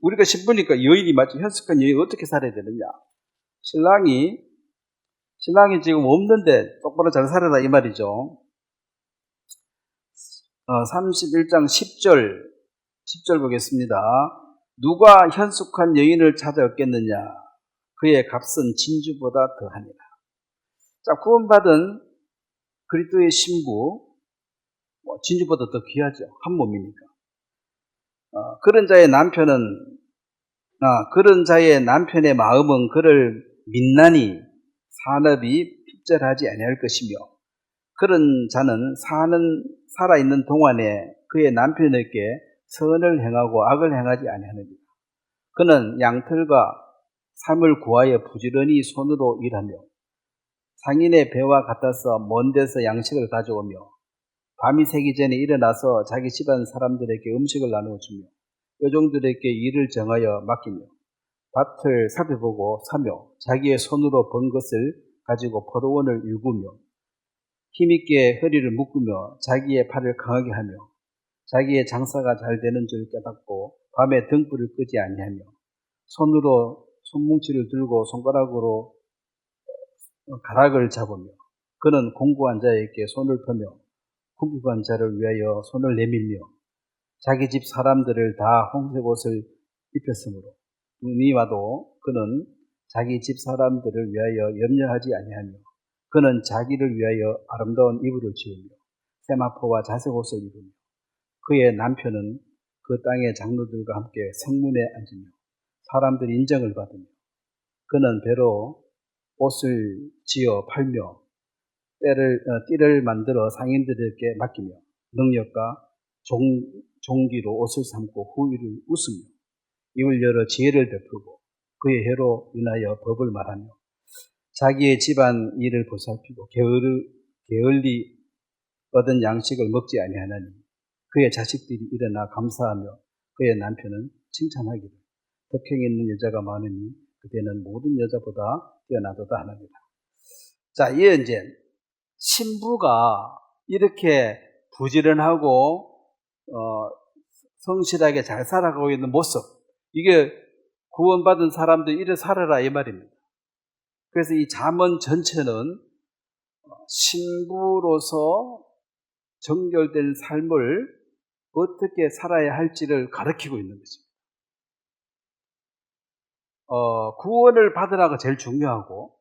우리가 신부니까 여인이 맞죠. 현숙한 여인이 어떻게 살아야 되느냐. 신랑이 지금 없는데 똑바로 잘 살아라 이 말이죠. 31장 10절 보겠습니다. 누가 현숙한 여인을 찾아 얻겠느냐. 그의 값은 진주보다 더하니라. 자, 구원받은 그리스도의 신부, 진주보다 더 귀하죠. 한 몸이니까. 그런 자의 남편의 마음은 그를 민난히 산업이 핍절하지 아니할 것이며, 그런 자는 살아있는 동안에 그의 남편에게 선을 행하고 악을 행하지 아니하느니라. 그는 양털과 삶을 구하여 부지런히 손으로 일하며 상인의 배와 같아서 먼 데서 양식을 가져오며 밤이 새기 전에 일어나서 자기 집안 사람들에게 음식을 나누어주며 여종들에게 일을 정하여 맡기며 밭을 살펴보고 사며 자기의 손으로 번 것을 가지고 포도원을 일구며 힘있게 허리를 묶으며 자기의 팔을 강하게 하며 자기의 장사가 잘 되는 줄 깨닫고 밤에 등불을 끄지 아니하며 손으로 손뭉치를 들고 손가락으로 가락을 잡으며 그는 공고한 자에게 손을 펴며 궁핍한 자를 위하여 손을 내밀며 자기 집 사람들을 다 홍색 옷을 입혔으므로 눈이 와도 그는 자기 집 사람들을 위하여 염려하지 아니하며 그는 자기를 위하여 아름다운 이불을 지으며 세마포와 자색 옷을 입으며 그의 남편은 그 땅의 장로들과 함께 성문에 앉으며 사람들 인정을 받으며 그는 배로 옷을 지어 팔며 띠를 만들어 상인들에게 맡기며 능력과 종기로 옷을 삼고 후일을 웃으며 입을 열어 지혜를 베풀고 그의 혀로 인하여 법을 말하며 자기의 집안 일을 보살피고 게을리 얻은 양식을 먹지 아니하나니 그의 자식들이 일어나 감사하며 그의 남편은 칭찬하기를 덕행 있는 여자가 많으니 그대는 모든 여자보다 뛰어나도다 하느니라. 자, 이에 이제 신부가 이렇게 부지런하고 성실하게 잘 살아가고 있는 모습, 이게 구원받은 사람들이 이래 살아라 이 말입니다. 그래서 이 잠언 전체는 신부로서 정결된 삶을 어떻게 살아야 할지를 가르치고 있는 것입니다. 구원을 받으라가 제일 중요하고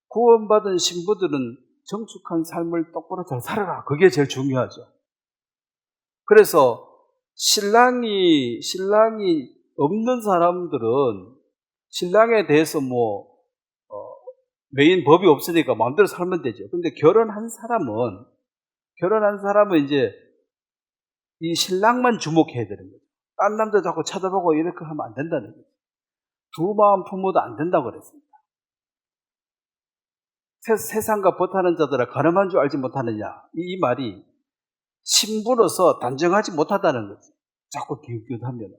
구원받은 신부들은 정숙한 삶을 똑바로 잘 살아라. 그게 제일 중요하죠. 그래서 신랑이 없는 사람들은 신랑에 대해서 메인 법이 없으니까 마음대로 살면 되죠. 근데 결혼한 사람은 이제 이 신랑만 주목해야 되는 거죠. 딴 남자 자꾸 쳐다보고 이렇게 하면 안 된다는 거죠. 두 마음 품어도 안 된다고 그랬습니다. 세상과 버타는 자들아 가늠한 줄 알지 못하느냐. 이 말이 신부로서 단정하지 못하다는 거죠. 자꾸 기웃기웃하면.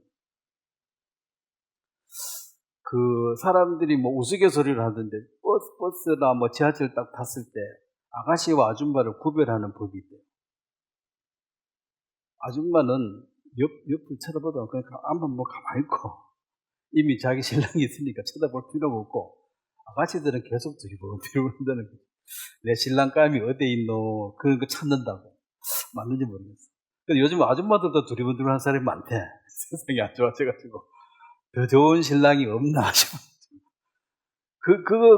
그 사람들이 우스갯소리를 하던데 버스나 지하철 딱 탔을 때 아가씨와 아줌마를 구별하는 법이 있대요. 아줌마는 옆을 쳐다보다가 그냥 한번 가만히 있고 이미 자기 신랑이 있으니까 쳐다볼 필요가 없고 아가씨들은 계속 두리번두리번 거죠. 내 신랑감이 어디에 있노 그런 거 찾는다고. 맞는지 모르겠어. 근데 요즘 아줌마들도 두리번두리번 하는 사람이 많대. 세상이 안 좋아져가지고 더 좋은 신랑이 없나 싶어.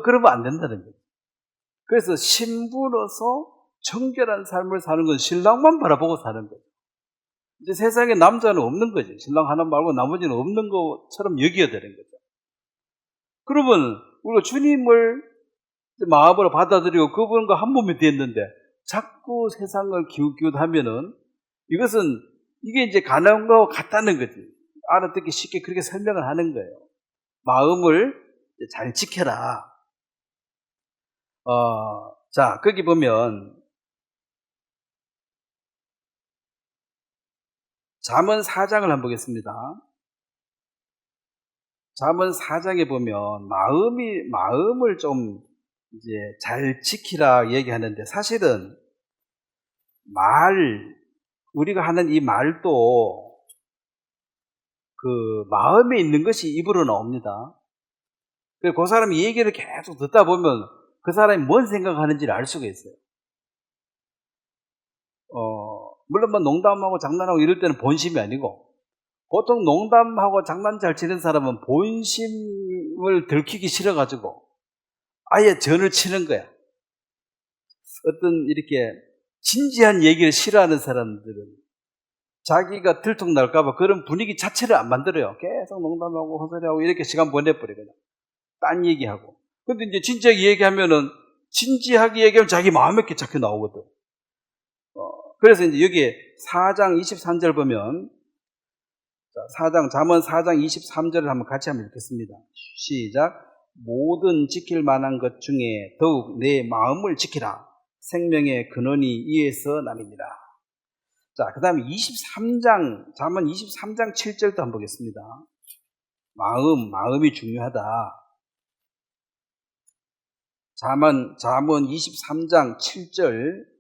그러면 안 된다는 거죠. 그래서 신부로서 정결한 삶을 사는 건 신랑만 바라보고 사는 거죠. 이제 세상에 남자는 없는 거죠. 신랑 하나 말고 나머지는 없는 것처럼 여겨야 되는 거죠. 그러면 우리가 주님을 마음으로 받아들이고 그분과 한 몸이 됐는데 자꾸 세상을 기웃기웃하면은 이게 이제 가난한 거 같다는 거지. 알아듣기 쉽게 그렇게 설명을 하는 거예요. 마음을 잘 지켜라. 자, 거기 보면 잠언 4장을 한번 보겠습니다. 잠언 4장에 보면 마음을 좀 이제 잘 지키라 얘기하는데, 사실은 우리가 하는 이 말도 그 마음에 있는 것이 입으로 나옵니다. 그 사람이 얘기를 계속 듣다 보면 그 사람이 뭔 생각하는지를 알 수가 있어요. 물론 뭐 농담하고 장난하고 이럴 때는 본심이 아니고, 보통 농담하고 장난 잘 치는 사람은 본심을 들키기 싫어가지고 아예 전을 치는 거야. 어떤 이렇게 진지한 얘기를 싫어하는 사람들은 자기가 들통날까봐 그런 분위기 자체를 안 만들어요. 계속 농담하고 헛소리하고 이렇게 시간 보내버리거든. 딴 얘기하고. 근데 이제 진지하게 얘기하면 자기 마음에 이렇게 잡혀 나오거든. 그래서 이제 여기에 4장 23절 보면, 잠언 4장 23절을 같이 한번 읽겠습니다. 시작. 모든 지킬 만한 것 중에 더욱 내 마음을 지키라. 생명의 근원이 이에서 남이니라. 자, 그 다음에 잠언 23장 7절도 한번 보겠습니다. 마음이 중요하다. 잠언 23장 7절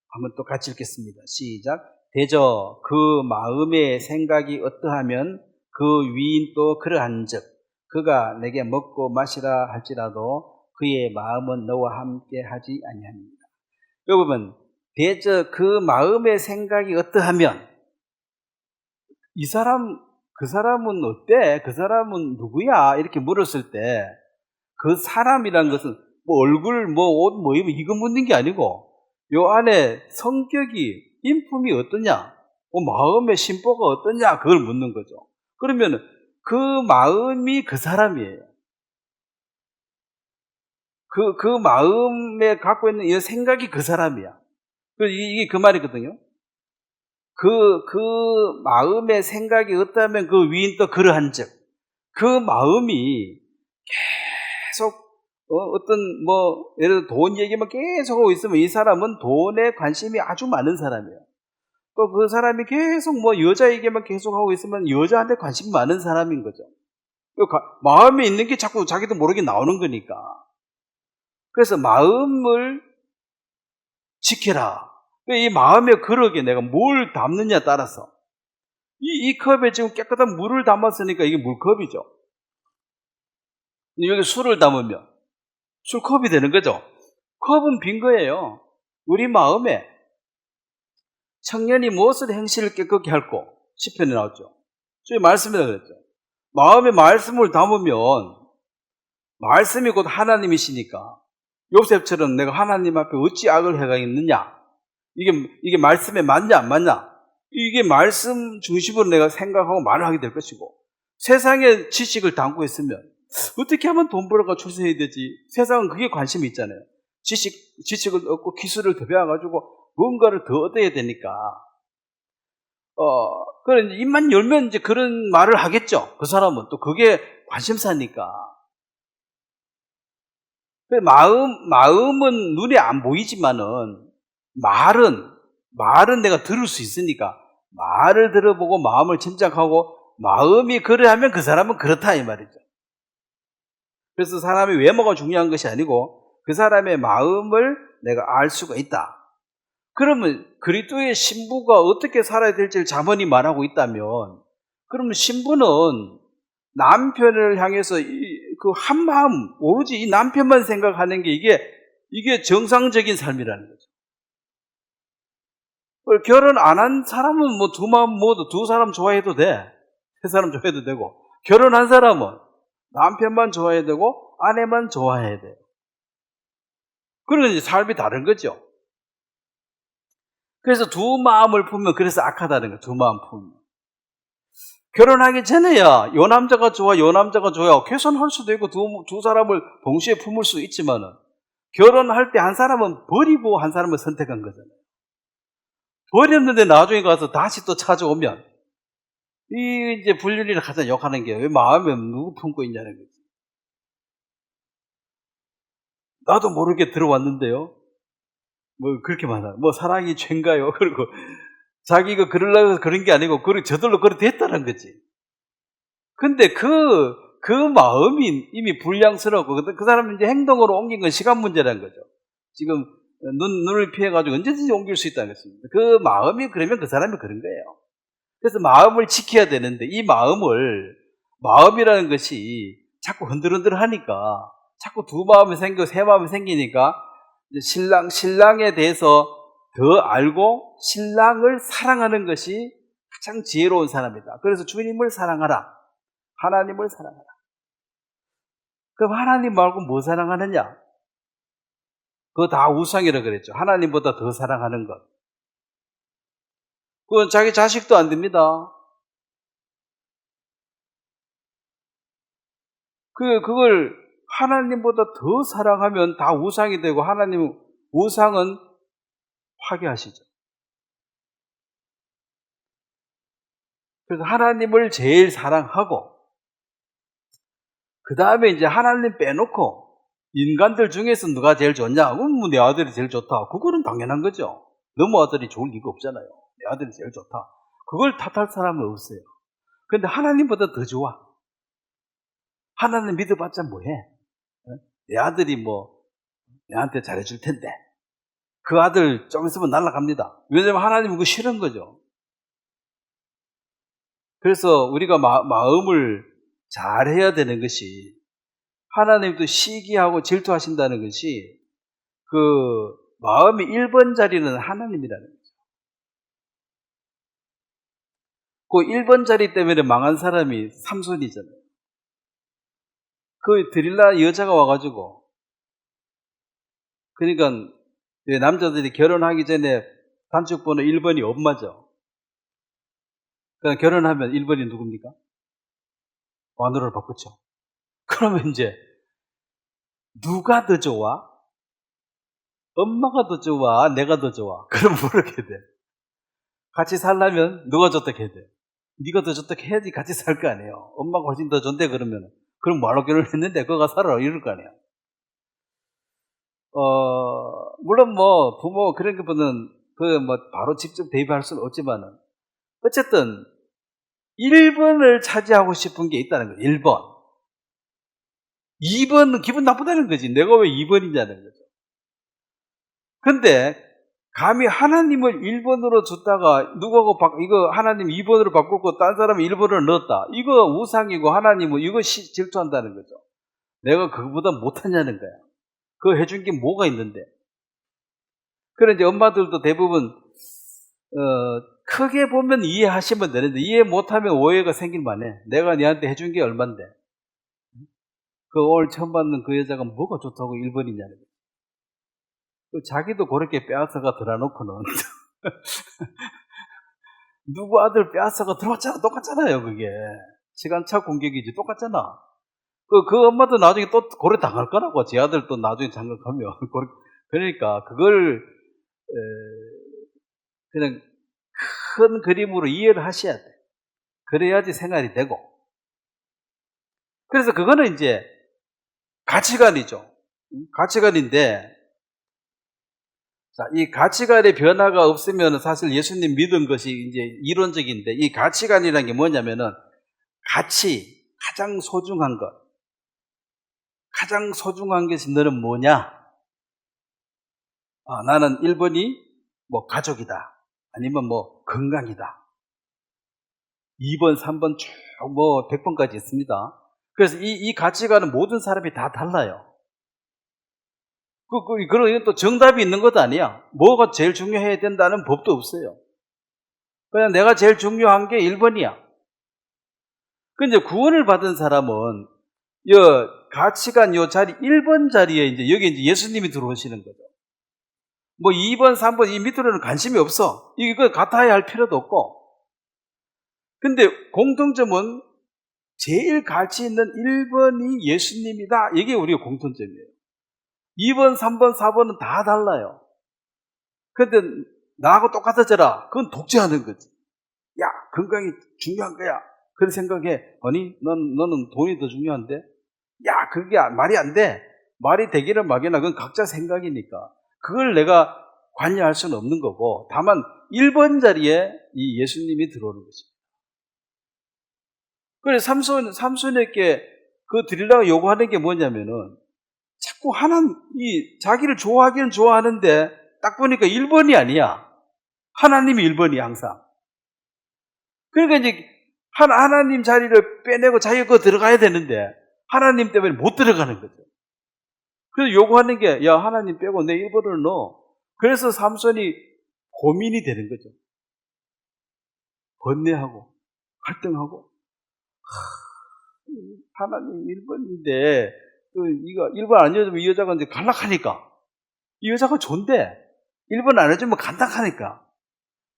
한번 또 같이 읽겠습니다. 시작. 대저 그 마음의 생각이 어떠하면 그 위인도 그러한즉 그가 내게 먹고 마시라 할지라도 그의 마음은 너와 함께 하지 아니합니다. 여러분, 대저 그 마음의 생각이 어떠하면, 그 사람은 어때? 그 사람은 누구야? 이렇게 물었을 때 그 사람이라는 것은 뭐 얼굴, 뭐 옷, 뭐 이거 묻는 게 아니고, 요 안에 성격이, 인품이 어떠냐, 마음의 심보가 어떠냐, 그걸 묻는 거죠. 그러면 그 마음이 그 사람이에요. 그 마음에 갖고 있는 이 생각이 그 사람이야. 이게 그 말이거든요. 그 마음의 생각이 어떠하면 그 위인도 그러한 즉, 그 마음이 계속 예를 들어 돈 얘기만 계속 하고 있으면 이 사람은 돈에 관심이 아주 많은 사람이에요. 또 그 사람이 계속 여자 얘기만 계속 하고 있으면 여자한테 관심이 많은 사람인 거죠. 마음에 있는 게 자꾸 자기도 모르게 나오는 거니까. 그래서 마음을 지켜라. 이 마음의 그릇에 내가 뭘 담느냐에 따라서, 이 컵에 지금 깨끗한 물을 담았으니까 이게 물컵이죠. 여기 술을 담으면 술컵이 되는 거죠. 컵은 빈 거예요. 우리 마음에 청년이 무엇을 행실을 깨끗게 할꼬? 시편에 나왔죠. 저희 말씀이라 그랬죠. 마음에 말씀을 담으면, 말씀이 곧 하나님이시니까 요셉처럼 내가 하나님 앞에 어찌 악을 행하겠느냐, 이게 말씀에 맞냐 안 맞냐, 이게 말씀 중심으로 내가 생각하고 말을 하게 될 것이고, 세상의 지식을 담고 있으면 어떻게 하면 돈 벌어가 출세해야 되지, 세상은 그게 관심이 있잖아요. 지식을 얻고 기술을 더 배워가지고 뭔가를 더 얻어야 되니까, 그래, 입만 열면 이제 그런 말을 하겠죠. 그 사람은 또 그게 관심사니까. 마음은 눈에 안 보이지만은, 말은 내가 들을 수 있으니까, 말을 들어보고 마음을 짐작하고, 마음이 그러하면 그 사람은 그렇다, 이 말이죠. 그래서 사람의 외모가 중요한 것이 아니고, 그 사람의 마음을 내가 알 수가 있다. 그러면 그리스도의 신부가 어떻게 살아야 될지를 잠언이 말하고 있다면, 그러면 신부는 남편을 향해서 그 한마음, 오로지 이 남편만 생각하는 게 이게 정상적인 삶이라는 거죠. 결혼 안 한 사람은 두 마음 모두 두 사람 좋아해도 돼. 세 사람 좋아해도 되고, 결혼한 사람은 남편만 좋아해야 되고 아내만 좋아해야 돼요. 그러면 이제 삶이 다른 거죠. 그래서 두 마음을 품으면 그래서 악하다는 거예요. 두 마음 품으면. 결혼하기 전에야 요 남자가 좋아, 요 남자가 좋아 개선할 수도 있고 두 사람을 동시에 품을 수 있지만은, 결혼할 때 한 사람은 버리고 한 사람을 선택한 거잖아요. 버렸는데 나중에 가서 다시 또 찾아오면 이제 불륜이라 가장 욕하는 게 왜 마음에 누구 품고 있냐는 거지. 나도 모르게 들어왔는데요. 그렇게 많아. 사랑이 죄인가요? 그리고 자기가 그러려고 그런 게 아니고, 저절로 그렇게 됐다는 거지. 근데 그 마음이 이미 불량스럽고 그 사람이 이제 행동으로 옮긴 건 시간 문제라는 거죠. 지금 눈을 피해가지고 언제든지 옮길 수 있다는 것입니다. 그 마음이 그러면 그 사람이 그런 거예요. 그래서 마음을 지켜야 되는데 이 마음이라는 것이 자꾸 흔들흔들 하니까 자꾸 두 마음이 생기고 세 마음이 생기니까 이제 신랑에 대해서 더 알고 신랑을 사랑하는 것이 가장 지혜로운 사람이다. 그래서 주님을 사랑하라. 하나님을 사랑하라. 그럼 하나님 말고 뭐 사랑하느냐? 그거 다 우상이라 그랬죠. 하나님보다 더 사랑하는 것. 그건 자기 자식도 안 됩니다. 그걸 하나님보다 더 사랑하면 다 우상이 되고 하나님 우상은 파괴하시죠. 그래서 하나님을 제일 사랑하고 그 다음에 이제 하나님 빼놓고 인간들 중에서 누가 제일 좋냐? 그럼 내 아들이 제일 좋다. 그거는 당연한 거죠. 너무 아들이 좋을 리가 없잖아요. 내 아들이 제일 좋다. 그걸 탓할 사람은 없어요. 그런데 하나님보다 더 좋아. 하나님 믿어봤자 뭐해? 내 아들이 내한테 잘해줄 텐데 그 아들 좀 있으면 날아갑니다. 왜냐하면 하나님은 그거 싫은 거죠. 그래서 우리가 마음을 잘해야 되는 것이 하나님도 시기하고 질투하신다는 것이 그 마음의 1번 자리는 하나님이라는 거죠. 그 1번 자리 때문에 망한 사람이 삼손이잖아요. 그 드릴라 여자가 와가지고 그러니까 남자들이 결혼하기 전에 단축번호 1번이 엄마죠. 그러니까 결혼하면 1번이 누굽니까? 마누라를 바꾸죠. 그러면 이제 누가 더 좋아? 엄마가 더 좋아? 내가 더 좋아? 그럼 모르게 돼. 같이 살려면 누가 좋다고 해야 돼? 네가 더 좋다고 해야지 같이 살 거 아니에요. 엄마가 훨씬 더 좋대 그러면 그럼 뭐하러 결혼했는데 그거가 살아 이럴 거 아니에요. 물론 부모 그런 것보다는 바로 직접 대입할 수는 없지만은 어쨌든 1번을 차지하고 싶은 게 있다는 거예요. 1번. 2번은 기분 나쁘다는 거지. 내가 왜 2번이냐는 거죠. 근데 감히 하나님을 1번으로 줬다가 누구하고 이거 하나님 2번으로 바꾸고 딴 사람이 1번을 넣었다. 이거 우상이고 하나님은 이거 질투한다는 거죠. 내가 그거보다 못하냐는 거야. 그거 해준 게 뭐가 있는데. 그래 이제 엄마들도 대부분 크게 보면 이해하시면 되는데 이해 못하면 오해가 생길 만해. 내가 니한테 해준 게 얼만데. 오늘 처음 받는 그 여자가 뭐가 좋다고 1번이냐는 거예요. 자기도 그렇게 빼앗아가 들어놓고는 누구 아들 빼앗아가 들어왔잖아. 똑같잖아요. 그게 시간차 공격이지. 똑같잖아. 그 엄마도 나중에 또 고래 당할 거라고. 제 아들 또 나중에 장가가면 그러니까 그걸 그냥 큰 그림으로 이해를 하셔야 돼. 그래야지 생활이 되고. 그래서 그거는 이제 가치관이죠. 가치관인데, 자, 이 가치관의 변화가 없으면 사실 예수님 믿은 것이 이제 이론적인데, 이 가치관이라는 게 뭐냐면은, 가장 소중한 것. 가장 소중한 것이 너는 뭐냐? 나는 1번이 가족이다. 아니면 건강이다. 2번, 3번 쭉 100번까지 있습니다. 그래서 이 가치관은 모든 사람이 다 달라요. 그런 이건 또 정답이 있는 것도 아니야. 뭐가 제일 중요해야 된다는 법도 없어요. 그냥 내가 제일 중요한 게 1번이야. 근데 구원을 받은 사람은 가치관 자리 1번 자리에 여기 이제 예수님이 들어오시는 거죠. 2번, 3번 이 밑으로는 관심이 없어. 이거 같아야 할 필요도 없고. 근데 공통점은 제일 가치 있는 1번이 예수님이다. 이게 우리의 공통점이에요. 2번, 3번, 4번은 다 달라요. 근데 나하고 똑같아져라. 그건 독재하는 거지. 야, 건강이 중요한 거야. 그런 생각에 아니, 너는 돈이 더 중요한데? 야, 그게 말이 안 돼. 말이 되기를 막이나 그건 각자 생각이니까. 그걸 내가 관여할 수는 없는 거고 다만 1번 자리에 이 예수님이 들어오는 것입니다. 그래서 삼손에게 그 드리려고 요구하는 게 뭐냐면은 자꾸 자기를 좋아하기는 좋아하는데 딱 보니까 1번이 아니야. 하나님이 1번이야, 항상. 그러니까 이제 하나님 자리를 빼내고 자기가 그거 들어가야 되는데 하나님 때문에 못 들어가는 거죠. 그래서 요구하는 게, 야, 하나님 빼고 내 1번을 넣어. 그래서 삼손이 고민이 되는 거죠. 번뇌하고 갈등하고, 하나님 1번인데 이거 1번 안 해주면 이 여자가 이제 간락하니까, 이 여자가 좋은데 1번 안 해주면 간락하니까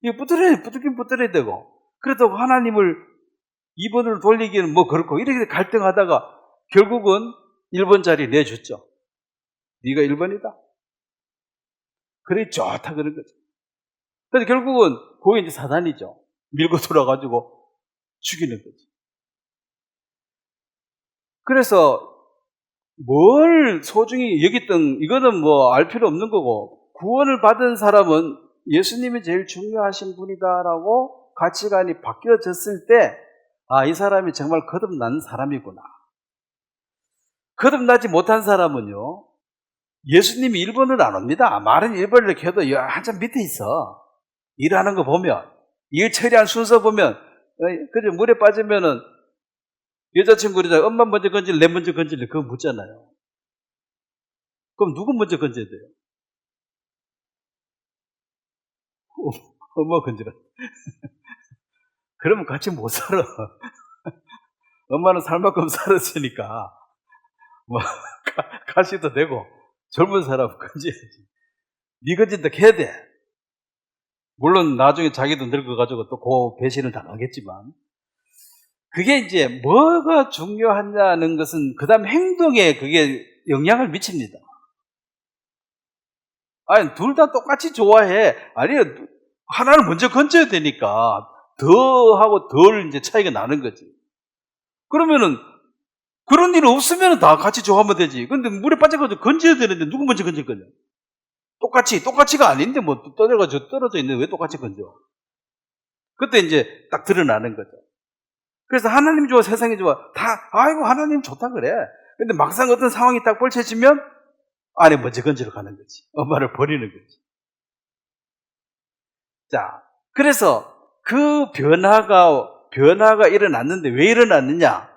이거 붙들긴 붙들어야 되고, 그렇다고 하나님을 2번으로 돌리기는 뭐 그렇고, 이렇게 갈등하다가 결국은 1번 자리 내줬죠. 네가 1번이다. 그래 좋다 그런 거죠. 그래서 결국은 그게 이제 사단이죠. 밀고 돌아가지고 죽이는 거지. 그래서 뭘 소중히 여겼던, 이거는 뭐 알 필요 없는 거고, 구원을 받은 사람은 예수님이 제일 중요하신 분이다라고 가치관이 바뀌어졌을 때, 아, 이 사람이 정말 거듭난 사람이구나. 거듭나지 못한 사람은요, 예수님이 1번을 안 옵니다. 말은 1번을 이렇게 해도 한참 밑에 있어. 일하는 거 보면, 일 처리한 순서 보면, 그죠? 물에 빠지면은 여자친구 그러자 엄마 먼저 건질래, 내 먼저 건질래, 그거 묻잖아요. 그럼 누구 먼저 건져야 돼요? 엄마 건지라. 그러면 같이 못 살아. 엄마는 살 만큼 살았으니까 뭐 가시도 되고 젊은 사람 건져야지. 네 건진다 해야 돼. 물론 나중에 자기도 늙어가지고 또 그 배신을 당하겠지만, 그게 이제 뭐가 중요하냐는 것은 그 다음 행동에 그게 영향을 미칩니다. 아니, 둘 다 똑같이 좋아해. 아니요, 하나를 먼저 건져야 되니까 더하고 덜 이제 차이가 나는 거지. 그러면은 그런 일 없으면 다 같이 좋아하면 되지. 근데 물에 빠져가지고 건져야 되는데 누구 먼저 건질 거냐? 똑같이가 아닌데 뭐 떨어져 있는데 왜 똑같이 건져? 그때 이제 딱 드러나는 거죠. 그래서 하나님 좋아, 세상이 좋아, 다 아이고 하나님 좋다 그래. 근데 막상 어떤 상황이 딱 펼쳐지면 아내 먼저 건지러 가는 거지. 엄마를 버리는 거지. 자, 그래서 그 변화가 일어났는데 왜 일어났느냐?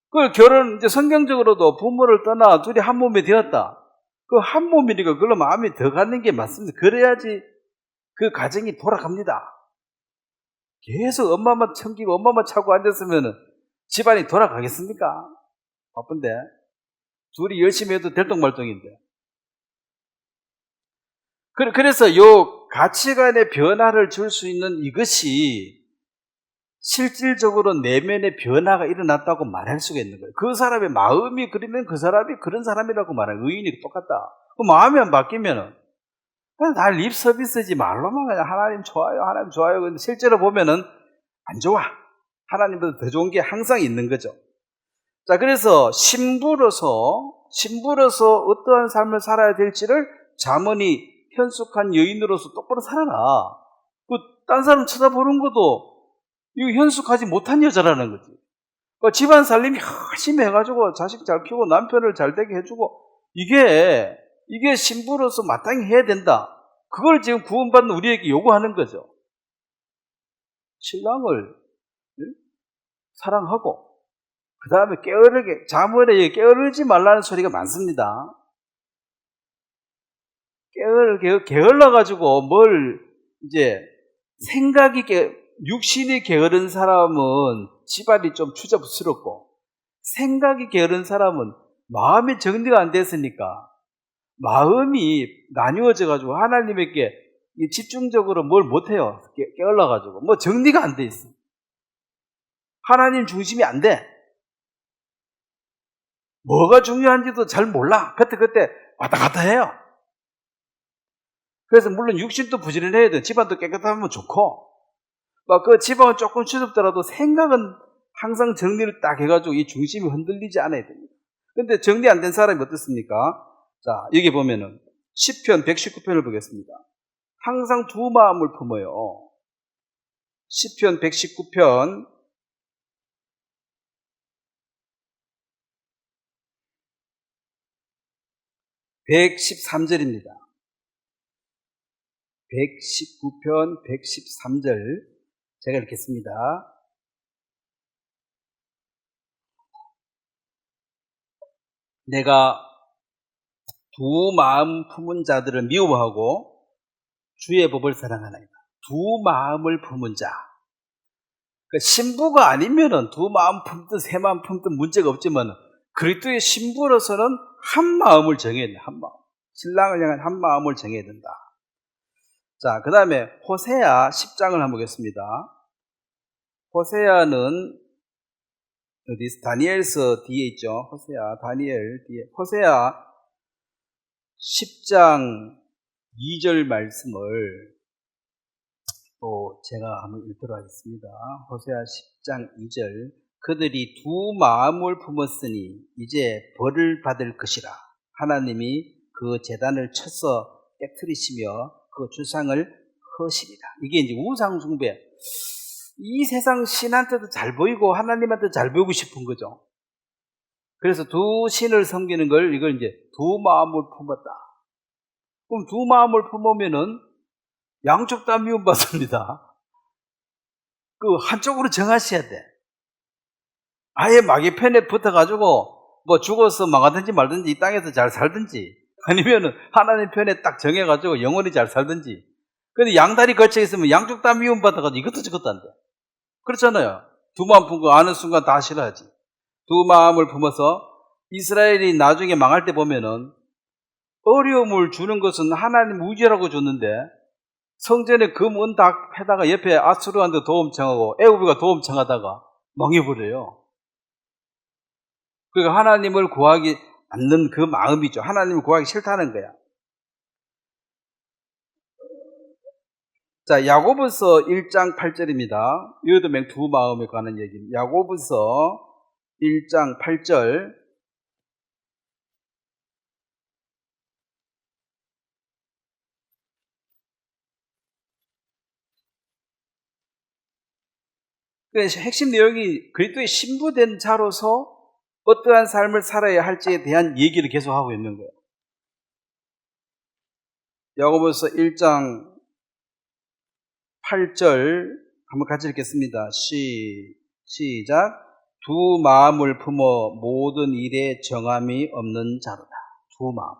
그 이제 성경적으로도 부모를 떠나 둘이 한 몸이 되었다. 그 한 몸이니까 그걸로 마음이 더 가는 게 맞습니다. 그래야지 그 가정이 돌아갑니다. 계속 엄마만 챙기고 엄마만 차고 앉았으면 집안이 돌아가겠습니까? 바쁜데. 둘이 열심히 해도 들똥말똥인데. 그래서 요 가치관의 변화를 줄 수 있는 이것이 실질적으로 내면의 변화가 일어났다고 말할 수가 있는 거예요. 그 사람의 마음이 그러면 그 사람이 그런 사람이라고 말하는, 의인이 똑같다. 그 마음이 안 바뀌면은 그냥 다 립 서비스지, 말로만 그냥 하나님 좋아요. 근데 실제로 보면은 안 좋아. 하나님보다 더 좋은 게 항상 있는 거죠. 자, 그래서 신부로서 어떠한 삶을 살아야 될지를 잠언이 현숙한 여인으로서 똑바로 살아라. 딴 사람 쳐다보는 것도 이거 현숙하지 못한 여자라는 거지. 집안 살림 열심히 해가지고 자식 잘 키우고 남편을 잘 되게 해주고, 이게 신부로서 마땅히 해야 된다. 그걸 지금 구원받는 우리에게 요구하는 거죠. 신랑을 사랑하고, 그 다음에 잠언에 게으르지 말라는 소리가 많습니다. 게을러가지고 육신이 게으른 사람은 집안이 좀 추잡스럽고, 생각이 게으른 사람은 마음이 정리가 안 됐으니까 마음이 나뉘어져가지고 하나님에게 집중적으로 뭘 못해요. 게을러가지고 뭐 정리가 안 돼 있어. 하나님 중심이 안 돼. 뭐가 중요한지도 잘 몰라. 그때 왔다 갔다 해요. 그래서 물론 육신도 부지런해야 돼. 집안도 깨끗하면 좋고, 그 집안은 조금 추접더라도 생각은 항상 정리를 딱 해가지고 이 중심이 흔들리지 않아야 됩니다. 근데 정리 안 된 사람이 어떻습니까? 자, 여기 보면은 시편 119편을 보겠습니다. 항상 두 마음을 품어요. 시편 119편 113절입니다. 119편 113절 제가 읽겠습니다. 내가 두 마음 품은 자들을 미워하고 주의 법을 사랑하나이다. 두 마음을 품은 자. 그러니까 신부가 아니면은 두 마음 품든 세 마음 품든 문제가 없지만 그리스도의 신부로서는 한 마음을 정해야 된다. 한 마음. 신랑을 향한 한 마음을 정해야 된다. 자, 그 다음에 호세아 10장을 한번 보겠습니다. 호세아는 어디 다니엘서 뒤에 있죠. 호세아, 다니엘 뒤에. 호세아 10장 2절 말씀을 또 제가 한번 읽도록 하겠습니다. 호세아 10장 2절. 그들이 두 마음을 품었으니 이제 벌을 받을 것이라. 하나님이 그 제단을 쳐서 깨트리시며 그 주상을 허시리라. 이게 이제 우상숭배. 이 세상 신한테도 잘 보이고 하나님한테도 잘 보이고 싶은 거죠. 그래서 두 신을 섬기는 걸 이걸 이제 두 마음을 품었다. 그럼 두 마음을 품으면은 양쪽 다 미움받습니다. 그 한쪽으로 정하셔야 돼. 아예 마귀 편에 붙어가지고 뭐 죽어서 망하든지 말든지 이 땅에서 잘 살든지 아니면은 하나님 편에 딱 정해가지고 영원히 잘 살든지. 근데 양다리 걸쳐 있으면 양쪽 다 미움받아가지고 이것도 저것도 안 돼. 그렇잖아요. 두 마음 품고 아는 순간 다 싫어하지. 두 마음을 품어서 이스라엘이 나중에 망할 때 보면은 어려움을 주는 것은 하나님 우지라고 줬는데 성전에 금은 다 패다가 옆에 아수르한테 도움 청하고 애굽이가 도움 청하다가 망해버려요. 그러니까 하나님을 구하기 않는 그 마음이죠. 하나님을 구하기 싫다는 거야. 자, 야고보서 1장 8절입니다. 이것도 두 마음에 관한 얘기입니다. 야고보서 1장 8절. 핵심 내용이 그리스도의 신부된 자로서 어떠한 삶을 살아야 할지에 대한 얘기를 계속하고 있는 거예요. 야고보서 1장 8절 한번 같이 읽겠습니다. 시작. 두 마음을 품어 모든 일에 정함이 없는 자로다. 두 마음.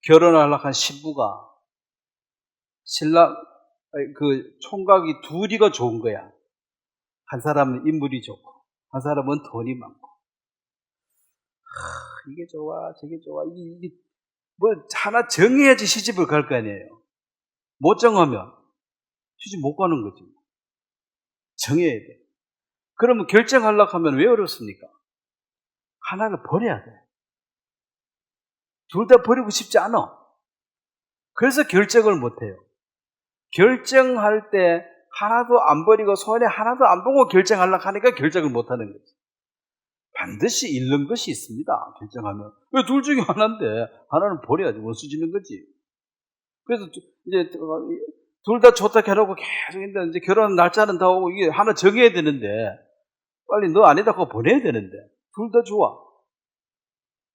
결혼하려고 한 신부가 신랑 그 총각이 둘이가 좋은 거야. 한 사람은 인물이 좋고 한 사람은 돈이 많고. 이게 좋아 저게 좋아 이게 뭐 하나 정해야지 시집을 갈 거 아니에요. 못 정하면 시집 못 가는 거지. 정해야 돼. 그러면 결정하려고 하면 왜 어렵습니까? 하나를 버려야 돼. 둘 다 버리고 싶지 않아. 그래서 결정을 못 해요. 결정할 때 하나도 안 버리고 손에 하나도 안 보고 결정하려고 하니까 결정을 못 하는 거지. 반드시 잃는 것이 있습니다. 결정하면. 왜 둘 중에 하나인데 하나는 버려야지. 원수 짓는 거지. 그래서 이제 둘 다 좋다 해놓고 계속 있는데 이제 결혼 날짜는 다 오고 이게 하나 정해야 되는데 빨리 너 아니다 하고 보내야 되는데 둘 다 좋아.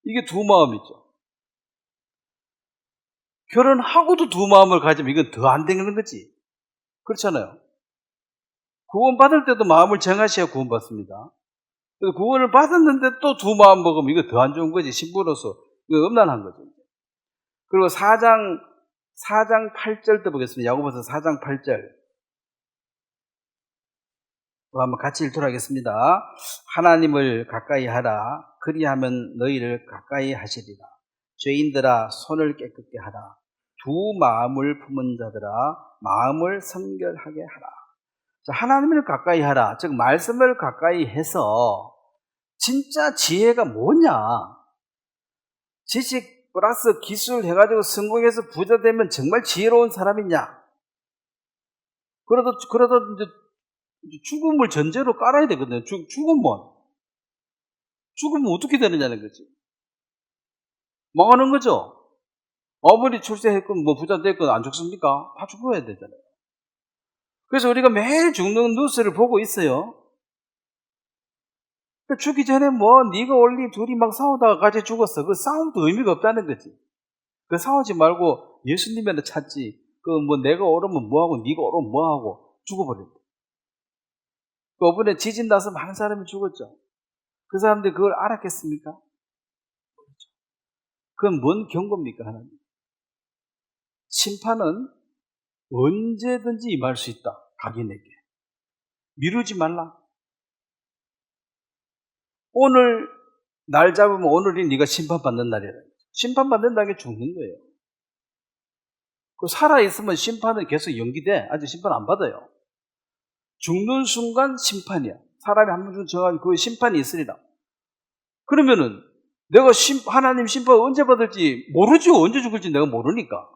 이게 두 마음이죠. 결혼하고도 두 마음을 가지면 이건 더 안 되는 거지. 그렇잖아요. 구원받을 때도 마음을 정하셔야 구원받습니다. 그래서 구원을 받았는데 또 두 마음 먹으면 이거 더 안 좋은 거지. 신부로서 이거 음란한 거죠. 그리고 4장 8절도 보겠습니다. 야고보서 4장 8절. 또 한번 같이 읽도록 하겠습니다. 하나님을 가까이 하라. 그리하면 너희를 가까이 하시리라. 죄인들아 손을 깨끗게 하라. 두 마음을 품은 자들아 마음을 성결하게 하라. 자, 하나님을 가까이 하라. 즉 말씀을 가까이 해서 진짜 지혜가 뭐냐? 지식 플러스 기술 해가지고 성공해서 부자 되면 정말 지혜로운 사람이냐? 그래도 이제 죽음을 전제로 깔아야 되거든요. 죽으면 어떻게 되느냐는 거지. 망하는 거죠. 아무리 출세했건 뭐 부자 됐건 안 죽습니까? 다 죽어야 되잖아요. 그래서 우리가 매일 죽는 뉴스를 보고 있어요. 죽기 전에 뭐 네가 원리 둘이 막 싸우다가 같이 죽었어. 그 싸움도 의미가 없다는 거지. 그 싸우지 말고 예수님이나 찾지. 그 뭐 내가 오르면 뭐하고 네가 오르면 뭐하고 죽어버렸다. 그 이번에 지진 나서 많은 사람이 죽었죠. 그 사람들이 그걸 알았겠습니까? 그건 뭔 경고입니까, 하나님? 심판은 언제든지 임할 수 있다, 각인에게. 미루지 말라. 오늘 날 잡으면 오늘이 네가 심판받는 날이라. 심판받는다는 게 죽는 거예요. 그 살아있으면 심판은 계속 연기돼. 아직 심판 안 받아요. 죽는 순간 심판이야. 사람이 한 번 정하면 그 심판이 있으리라. 그러면은 내가 하나님 심판 언제 받을지 모르죠. 언제 죽을지 내가 모르니까.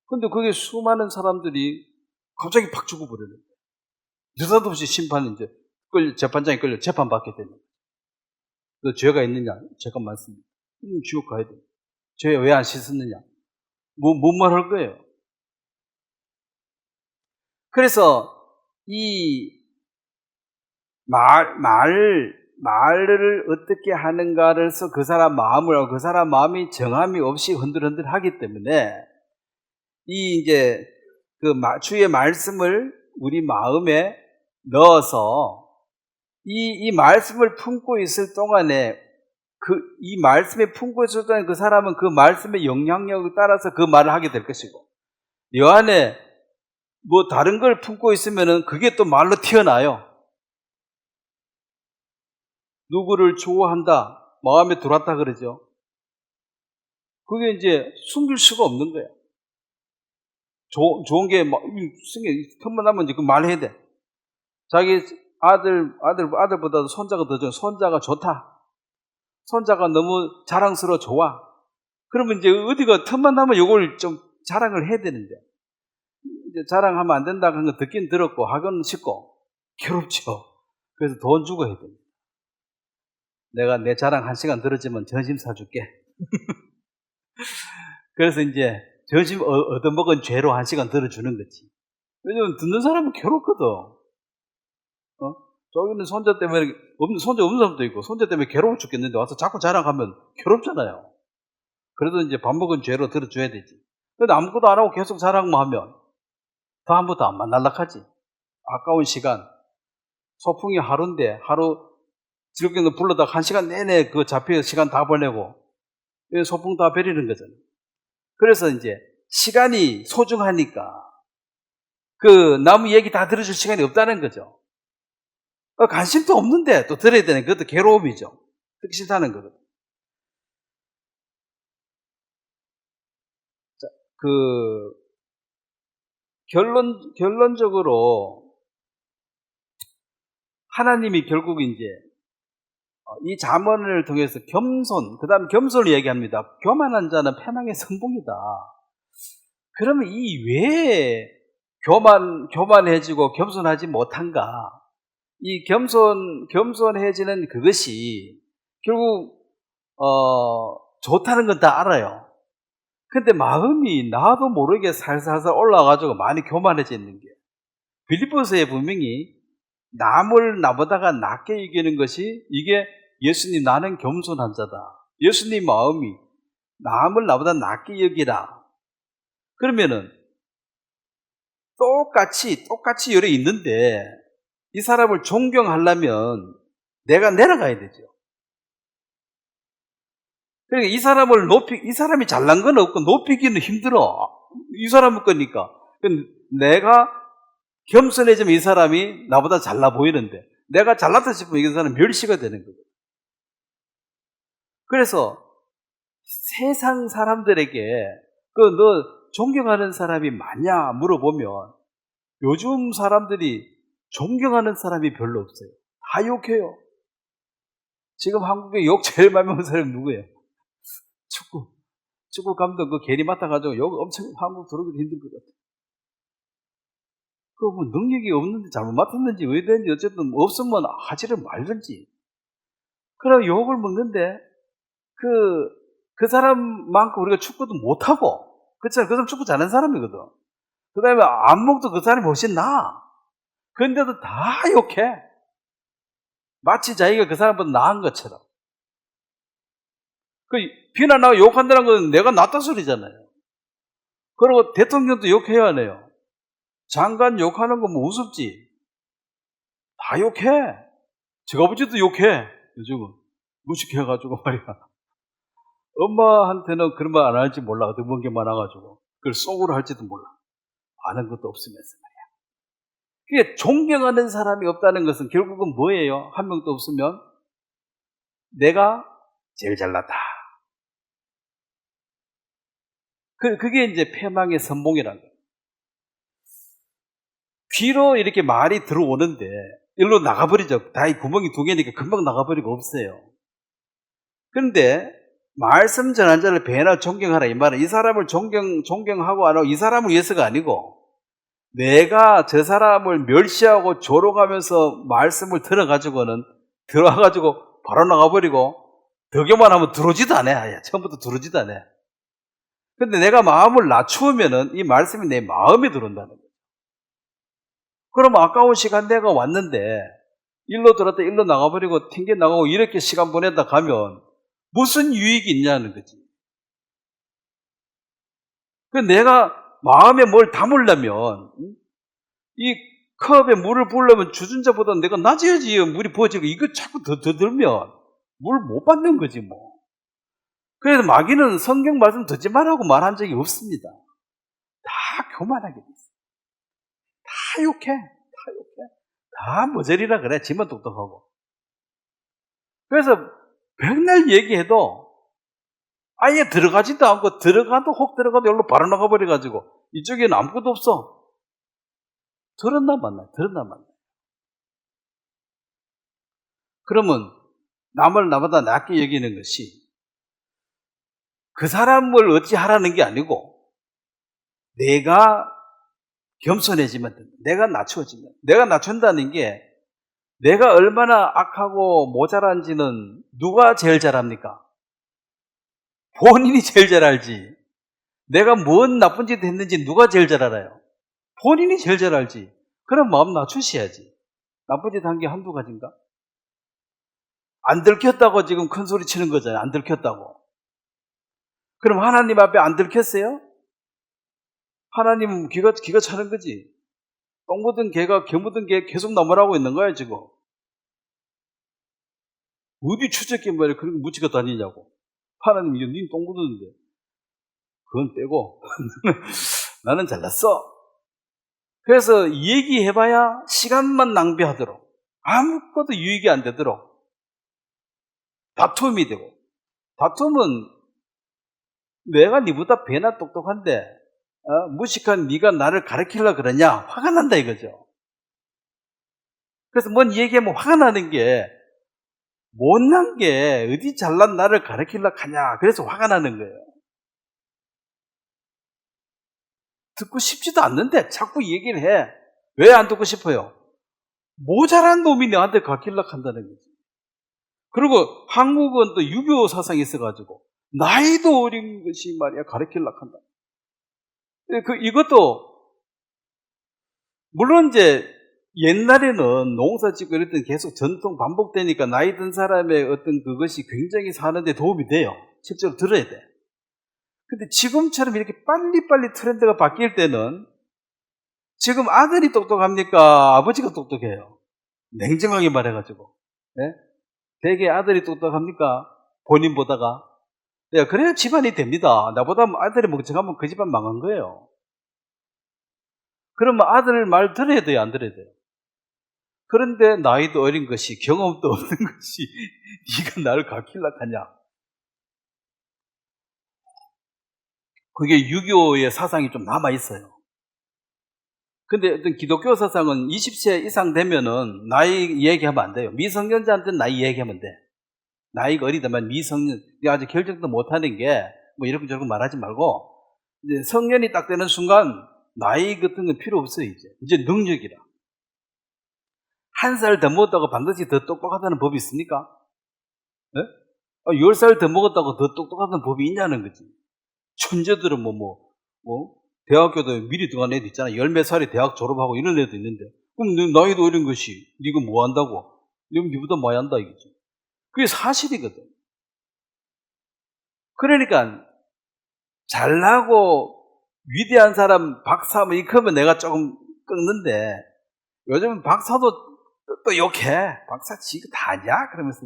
근데 그게 수많은 사람들이 갑자기 팍 죽어버리는 거예요. 느닷없이 심판이 이제 재판장에 끌려 재판받게 되는 거예요. 너 죄가 있느냐? 죄가 많습니다. 지옥 가야 돼. 죄 왜 안 씻었느냐? 뭔 말 할 거예요? 그래서 이 말을 어떻게 하는가를서 그 사람 마음을 하고 그 사람 마음이 정함이 없이 흔들흔들 하기 때문에 이제 그 주의 말씀을 우리 마음에 넣어서 이 말씀을 품고 있을 동안에 이 말씀에 품고 있을 동안에 그 사람은 그 말씀의 영향력을 따라서 그 말을 하게 될 것이고 이 안에 뭐 다른 걸 품고 있으면은 그게 또 말로 튀어나와요. 누구를 좋아한다, 마음에 들어왔다 그러죠. 그게 이제 숨길 수가 없는 거예요. 좋은 게 막, 틈만 나면 이제 그 말해야 돼. 자기 아들보다도 손자가 더 좋아. 손자가 좋다. 손자가 너무 자랑스러워 좋아. 그러면 이제 어디가 틈만 나면 이걸 좀 자랑을 해야 되는데. 이제 자랑하면 안 된다 그런 거 듣긴 들었고, 하고는 싶고, 괴롭죠. 그래서 돈 주고 해야 됩니다. 내가 내 자랑 1시간 들었지만 점심 사줄게. 그래서 이제 점심 얻어먹은 죄로 1시간 들어주는 거지. 왜냐면 듣는 사람은 괴롭거든. 저기는 손자 때문에, 손자 없는 사람도 있고, 손자 때문에 괴로워 죽겠는데 와서 자꾸 자랑하면 괴롭잖아요. 그래도 이제 밥 먹은 죄로 들어줘야 되지. 근데 아무것도 안 하고 계속 자랑만 하면 다음부터 안 만날락하지. 아까운 시간. 소풍이 하루인데, 하루 즐겁게 불러다가 1시간 내내 그 잡혀 시간 다 보내고, 소풍 다 버리는 거잖아요. 그래서 이제 시간이 소중하니까 그 나무 얘기 다 들어줄 시간이 없다는 거죠. 관심도 없는데 또 들어야 되는 그것도 괴로움이죠. 듣기 싫다는 거거든. 자, 결론적으로 하나님이 결국 이제 이 잠언을 통해서 겸손, 그 다음 겸손을 얘기합니다. 교만한 자는 패망의 선봉이다. 그러면 이 왜 교만해지고 겸손하지 못한가? 이 겸손해지는 그것이 결국 좋다는 건 다 알아요. 근데 마음이 나도 모르게 살살살 올라가지고 많이 교만해져 있는 게 빌립보서에 분명히 남을 나보다가 낮게 여기는 것이 이게 예수님 나는 겸손한 자다. 예수님 마음이 남을 나보다 낮게 여기라. 그러면은 똑같이 열에 있는데 이 사람을 존경하려면 내가 내려가야 되죠. 그러니까 이 사람이 잘난 건 없고 높이기는 힘들어. 이 사람은 거니까. 내가 겸손해지면 이 사람이 나보다 잘나 보이는데 내가 잘났다 싶으면 이 사람은 멸시가 되는 거예요. 그래서 세상 사람들에게 너 존경하는 사람이 많냐 물어보면 요즘 사람들이 존경하는 사람이 별로 없어요. 다 욕해요. 지금 한국에 욕 제일 많이 먹는 사람이 누구예요? 축구 감독 그 괜히 맡아가지고 욕 엄청 한국 들어오기도 힘들 것 같아요. 그 뭐 능력이 없는데 잘못 맡았는지 왜 됐는지 어쨌든 없으면 하지를 말든지. 그럼 욕을 먹는데 그 사람만큼 우리가 축구도 못하고 그렇잖아요. 그 사람 축구 잘하는 사람이거든. 그 다음에 안목도 그 사람이 훨씬 나아. 그런데도 다 욕해. 마치 자기가 그 사람보다 나은 것처럼. 그 비난하고 욕한다는 건 내가 낫다 소리잖아요. 그리고 대통령도 욕해야 하네요. 장관 욕하는 거 뭐 우습지? 다 욕해. 저 아버지도 욕해. 요즘은 무식해가지고 말이야. 엄마한테는 그런 말 안 할지 몰라. 어떤 게 많아가지고 그걸 속으로 할지도 몰라. 아는 것도 없으면서 말이야. 그게 존경하는 사람이 없다는 것은 결국은 뭐예요? 한 명도 없으면 내가 제일 잘났다. 그게 이제 패망의 선봉이라는 거예요. 귀로 이렇게 말이 들어오는데 일로 나가버리죠. 다이 구멍이 2개니까 금방 나가버리고 없어요. 그런데 말씀 전한 자를 배나 존경하라 이 말은 이 사람을 존경하고 안 하고 이 사람을 위해서가 아니고 내가 저 사람을 멸시하고 조롱하면서 말씀을 들어가지고는 들어와가지고 바로 나가버리고 덕여만 하면 들어오지도 않아. 처음부터 들어오지도 않아. 근데 내가 마음을 낮추면은 이 말씀이 내 마음에 들어온다는 거예요. 그럼 아까운 시간 내가 왔는데 일로 들었다 일로 나가버리고 튕겨 나가고 이렇게 시간 보내다 가면 무슨 유익이 있냐는 거지. 내가 마음에 뭘 담으려면 이 컵에 물을 부으려면 주전자보다 내가 낮아야지 물이 부어지고 이거 자꾸 더 들면 물 못 받는 거지 뭐. 그래서 마귀는 성경 말씀 듣지 말라고 말한 적이 없습니다. 다 교만하게 됐어요. 다 욕해. 다 머저리라 그래. 지만 똑똑하고. 그래서 백날 얘기해도 아예 들어가지도 않고 들어가도 혹 들어가도 여기로 바로 나가버려가지고 이쪽에는 아무것도 없어. 들었나 만나. 그러면 남을 나보다 낮게 여기는 것이 그 사람을 어찌하라는 게 아니고 내가 겸손해지면 된다. 내가 낮춰지면. 내가 낮춘다는 게 내가 얼마나 악하고 모자란지는 누가 제일 잘 압니까? 본인이 제일 잘 알지. 내가 뭔 나쁜 짓 했는지 누가 제일 잘 알아요? 본인이 제일 잘 알지. 그럼 마음 낮추셔야지. 나쁜 짓 한 게 한두 가지인가? 안 들켰다고 지금 큰 소리 치는 거잖아요. 안 들켰다고. 그럼 하나님 앞에 안 들켰어요? 하나님은 기가 차는 거지. 똥 묻은 개가 개 묻은 개 계속 나무라고 있는 거야 지금. 어디 추적해 말이야 그런 거 묻히고 다니냐고. 하나님 이거 니 똥 묻었는데 그건 빼고 나는 잘났어. 그래서 얘기해봐야 시간만 낭비하도록 아무것도 유익이 안 되도록 다툼이 되고. 다툼은 내가 니보다 배나 똑똑한데 무식한 네가 나를 가르치려고 그러냐? 화가 난다 이거죠. 그래서 뭔 얘기하면 화가 나는 게 못난 게 어디 잘난 나를 가르치려고 하냐? 그래서 화가 나는 거예요. 듣고 싶지도 않는데 자꾸 얘기를 해. 왜 안 듣고 싶어요? 모자란 놈이 나한테 가르치려고 한다는 거지. 그리고 한국은 또 유교 사상이 있어가지고 나이도 어린 것이 말이야 가르치려고 한다. 이것도 물론 이제 옛날에는 농사 짓고 이럴 때는 계속 전통 반복되니까 나이 든 사람의 어떤 그것이 굉장히 사는데 도움이 돼요. 실제로 들어야 돼. 근데 지금처럼 이렇게 빨리빨리 트렌드가 바뀔 때는 지금 아들이 똑똑합니까? 아버지가 똑똑해요. 냉정하게 말해가지고. 네? 되게 아들이 똑똑합니까? 본인보다가. 야, 그래야 집안이 됩니다. 나보다 아들이 멍청하면 그 집안 망한 거예요. 그러면 아들 말 들어야 돼요? 안 들어야 돼요? 그런데 나이도 어린 것이 경험도 없는 것이 네가 나를 가르치려고 하냐? 그게 유교의 사상이 좀 남아있어요. 근데 어떤 기독교 사상은 20세 이상 되면은 나이 얘기하면 안 돼요. 미성년자한테는 나이 얘기하면 돼. 나이가 어리다면 미성년, 아직 결정도 못하는 게 뭐 이렇게 저렇게 말하지 말고 이제 성년이 딱 되는 순간 나이 같은 건 필요 없어요. 이제 능력이라. 1살 더 먹었다고 반드시 더 똑똑하다는 법이 있습니까? 네? 10살 더 먹었다고 더 똑똑하다는 법이 있냐는 거지. 천재들은 대학교도 미리 들어간 애도 있잖아. 10몇 살에 대학 졸업하고 이런 애도 있는데 그럼 너 나이도 어린 것이 네가 뭐 한다고? 이러면 니보다 많이 한다 이거죠. 그게 사실이거든. 그러니까 잘나고 위대한 사람 박사 뭐 이러면 내가 조금 꺾는데 요즘은 박사도 또 욕해. 박사 지가 다냐? 그러면서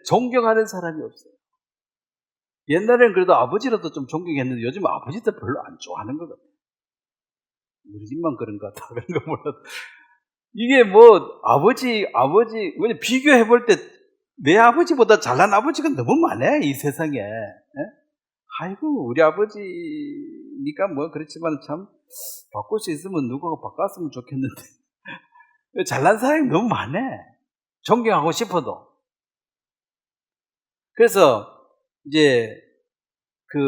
존경하는 사람이 없어요. 옛날에는 그래도 아버지라도 좀 존경했는데 요즘 아버지도 별로 안 좋아하는 것 같아요. 우리 집만 그런 것 같아. 그런 거 몰라도. 이게 뭐 아버지 왜냐 비교해 볼 때 내 아버지보다 잘난 아버지가 너무 많아 이 세상에. 예? 아이고 우리 아버지니까 뭐 그렇지만 참 바꿀 수 있으면 누가 바꿨으면 좋겠는데 잘난 사람이 너무 많아. 존경하고 싶어도. 그래서 이제 그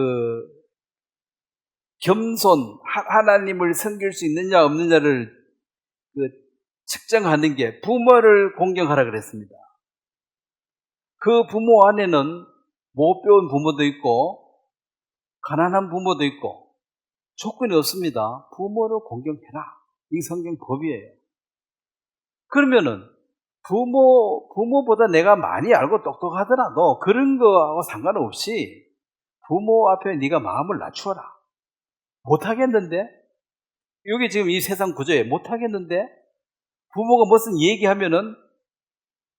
겸손 하나님을 섬길 수 있느냐 없느냐를 그 측정하는 게 부모를 공경하라 그랬습니다. 그 부모 안에는 못 배운 부모도 있고 가난한 부모도 있고 조건이 없습니다. 부모를 공경해라. 이 성경 법이에요. 그러면은 부모보다 내가 많이 알고 똑똑하더라도 그런 거하고 상관없이 부모 앞에 네가 마음을 낮추어라. 못하겠는데? 여기 지금 이 세상 구조에 못하겠는데? 부모가 무슨 얘기하면은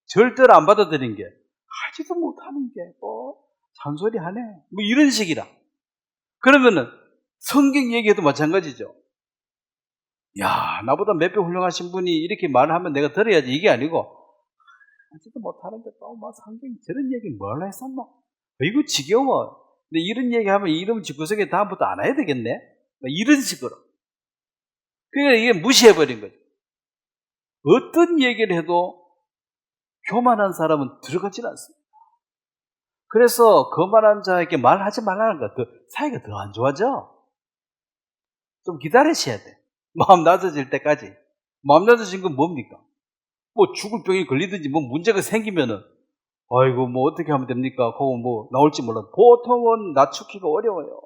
절대로 안 받아들이는 게 하지도 못하는 게 뭐 잔소리 하네. 뭐 이런 식이라. 그러면은 성경 얘기해도 마찬가지죠. 야, 나보다 몇 배 훌륭하신 분이 이렇게 말하면 내가 들어야지 이게 아니고 하지도 못하는데 또 뭐 성경이 저런 얘기 뭘 했었나? 이거 지겨워. 근데 이런 얘기하면 이름 집구석에 다음부터 안 해야 되겠네? 이런 식으로. 그러니까 이게 무시해버린 거죠. 어떤 얘기를 해도 교만한 사람은 들어가질 않습니다. 그래서 거만한 자에게 말하지 말라는 것, 사이가 더 안 좋아져. 좀 기다리셔야 돼. 마음 낮아질 때까지. 마음 낮아진 건 뭡니까? 뭐 죽을 병이 걸리든지 뭐 문제가 생기면은 아이고 뭐 어떻게 하면 됩니까? 그거 뭐 나올지 몰라도 보통은 낮추기가 어려워요.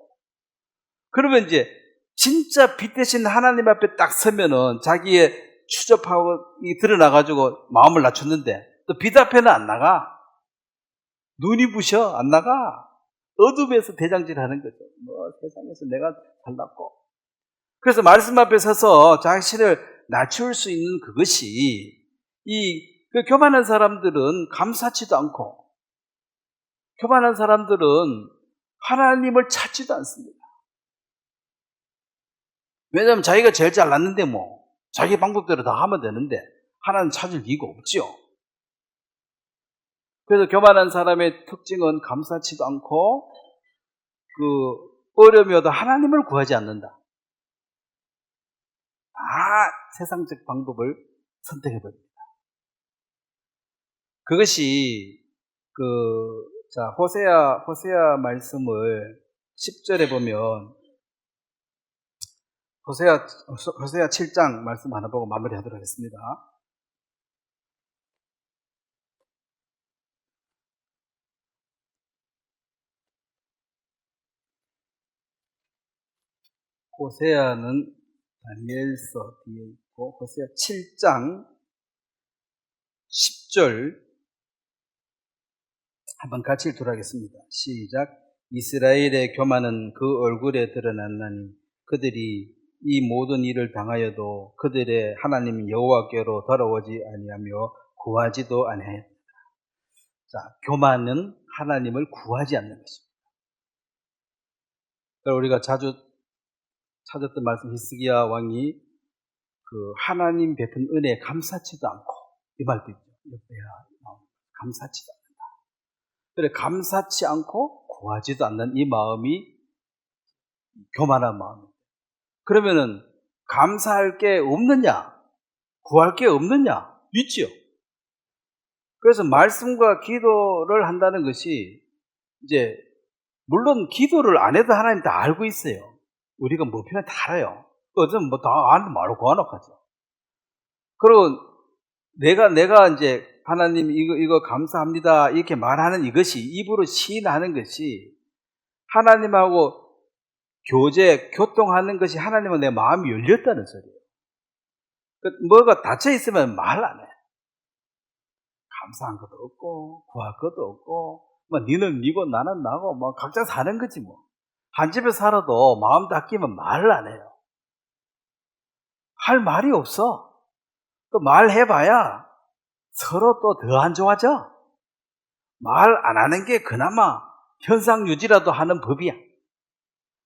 그러면 이제 진짜 빛 대신 하나님 앞에 딱 서면은 자기의 추접하고 드러나가지고 마음을 낮췄는데 또 빛 앞에는 안 나가. 눈이 부셔 안 나가. 어둠에서 대장질하는 거죠. 뭐 세상에서 내가 잘났고. 그래서 말씀 앞에 서서 자신을 낮출 수 있는 그것이 그 교만한 사람들은 감사치도 않고 교만한 사람들은 하나님을 찾지도 않습니다. 왜냐하면 자기가 제일 잘났는데 뭐 자기 방법대로 다 하면 되는데 하나님 찾을 이유가 없죠. 그래서 교만한 사람의 특징은 감사치도 않고 그 어려움이 와도 하나님을 구하지 않는다. 다 세상적 방법을 선택해버립니다. 그것이 호세아 말씀을 10절에 보면 호세아 7장 말씀 하나 보고 마무리하도록 하겠습니다. 호세아는 다니엘서 뒤에 있고 호세아 7장 10절 한번 같이 읽도록 하겠습니다. 시작. 이스라엘의 교만은 그 얼굴에 드러났나니 그들이 이 모든 일을 당하여도 그들의 하나님 여호와께로 돌아오지 아니하며 구하지도 아니하였다. 자, 교만은 하나님을 구하지 않는 것입니다. 우리가 자주 찾았던 말씀 히스기야 왕이 그 하나님 베푼 은혜에 감사치도 않고 이 말도 있죠. 감사치도 않는다. 그래 감사치 않고 구하지도 않는 이 마음이 교만한 마음입니다. 그러면은 감사할 게 없느냐? 구할 게 없느냐? 있지요. 그래서 말씀과 기도를 한다는 것이 이제 물론 기도를 안 해도 하나님 다 알고 있어요. 우리가 뭐 필요한지 다 알아요. 어쩌면 뭐 다 아는 말로 구하놓고 하죠. 그리고 내가 이제 하나님 이거 감사합니다 이렇게 말하는 이것이 입으로 시인하는 것이 하나님하고 교통하는 것이 하나님은 내 마음이 열렸다는 소리예요. 뭐가 닫혀 있으면 말 안 해. 감사한 것도 없고 구할 것도 없고 뭐 니는 니고 나는 나고 뭐 각자 사는 거지 뭐. 한 집에 살아도 마음 닦이면 말을 안 해요. 할 말이 없어. 또 말해봐야 서로 또 더 안 좋아져. 말 안 하는 게 그나마 현상 유지라도 하는 법이야.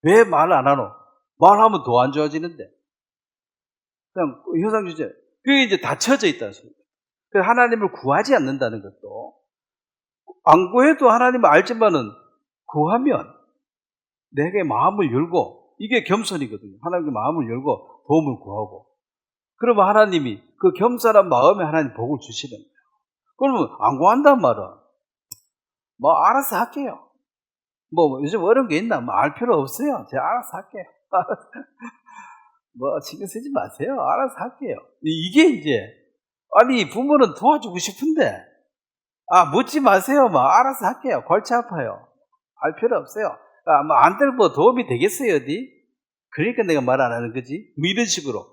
왜 말 안 하노? 말하면 더 안 좋아지는데. 그냥 현상 유지. 그게 이제 닫혀져 있다는 소리예요. 그래서 하나님을 구하지 않는다는 것도, 안 구해도 하나님을 알지만은 구하면 내게 마음을 열고, 이게 겸손이거든요. 하나님께 마음을 열고 도움을 구하고. 그러면 하나님이 그 겸손한 마음에 하나님 복을 주시는 거예요. 그러면 안 구한단 말은 뭐 알아서 할게요. 뭐 요즘 어려운 게 있나? 뭐 알 필요 없어요. 제가 알아서 할게요. 뭐 신경 쓰지 마세요. 알아서 할게요. 이게 이제, 아니 부모는 도와주고 싶은데 묻지 마세요. 뭐 알아서 할게요. 골치 아파요. 알 필요 없어요. 뭐 안 들고 도움이 되겠어요 어디? 그러니까 내가 말 안 하는 거지. 뭐 이런 식으로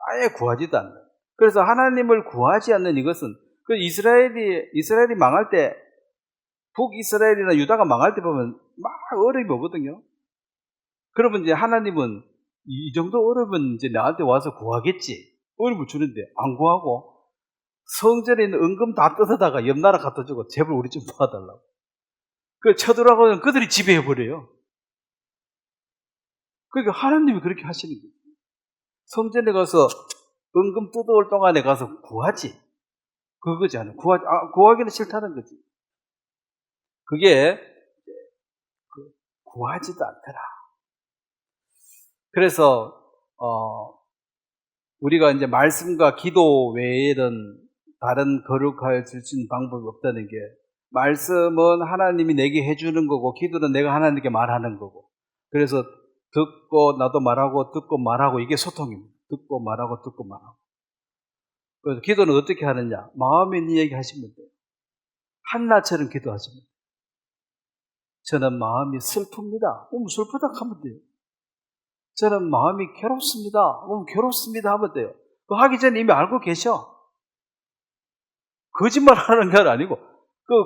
아예 구하지도 않는. 그래서 하나님을 구하지 않는 이것은, 그 이스라엘이 망할 때, 북이스라엘이나 유다가 망할 때 보면 막 어려움이 오거든요. 그러면 이제 하나님은 이 정도 어려우면 이제 나한테 와서 구하겠지. 어려움을 주는데 안 구하고 성전에 있는 은금 다 뜯어다가 옆 나라 갖다 주고 제발 우리 좀 도와달라고. 그 쳐들어가면 그들이 지배해버려요. 그러니까 하나님이 그렇게 하시는 거예요. 성전에 가서 은금 뜯어올 동안에 가서 구하지. 그거지 않아요. 구하기는 싫다는 거지. 그게 구하지도 않더라. 그래서 우리가 이제 말씀과 기도 외에는 다른 거룩할 수 있는 방법이 없다는 게, 말씀은 하나님이 내게 해주는 거고 기도는 내가 하나님께 말하는 거고, 그래서 듣고 나도 말하고 듣고 말하고, 이게 소통입니다. 듣고 말하고 듣고 말하고. 그래서 기도는 어떻게 하느냐? 마음에 있는 얘기 하시면 돼요. 한나처럼 기도하시면 돼요. 저는 마음이 슬픕니다. 슬프다 하면 돼요. 저는 마음이 괴롭습니다. 괴롭습니다 하면 돼요. 그 하기 전에 이미 알고 계셔. 거짓말 하는 건 아니고.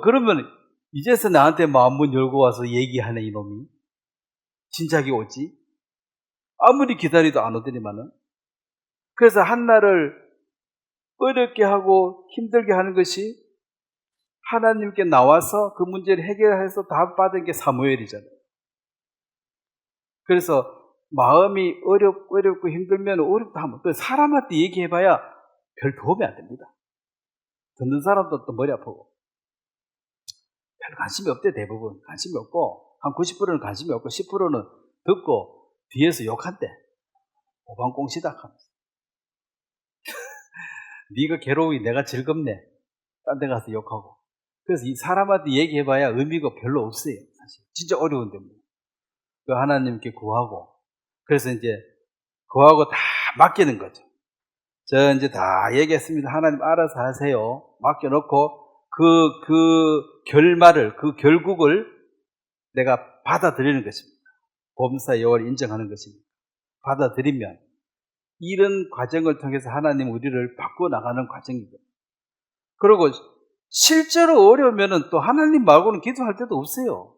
그러면 이제서 나한테 마음문 열고 와서 얘기하는 이놈이 진작에 오지? 아무리 기다리도 안 오더니만은. 그래서 한나를 어렵게 하고 힘들게 하는 것이, 하나님께 나와서 그 문제를 해결해서 답 받은 게 사무엘이잖아요. 그래서 마음이 어렵고 힘들면 어렵다 하면, 또 사람한테 얘기해봐야 별 도움이 안 됩니다. 듣는 사람도 또 머리 아프고. 별 관심이 없대, 대부분. 관심이 없고, 한 90%는 관심이 없고, 10%는 듣고 뒤에서 욕한대. 오방꽁시다 하면서. 네가 괴로우니 내가 즐겁네. 딴 데 가서 욕하고. 그래서 이 사람한테 얘기해봐야 의미가 별로 없어요, 사실. 진짜 어려운데 뭐. 그 하나님께 구하고. 그래서 이제 구하고 다 맡기는 거죠. 저 이제 다 얘기했습니다. 하나님 알아서 하세요. 맡겨놓고 그 결말을, 그 결국을 내가 받아들이는 것입니다. 범사 여호와를 인정하는 것입니다. 받아들이면 이런 과정을 통해서 하나님 우리를 바꿔 나가는 과정이거든요. 그리고 실제로 어려우면은 또 하나님 말고는 기도할 데도 없어요.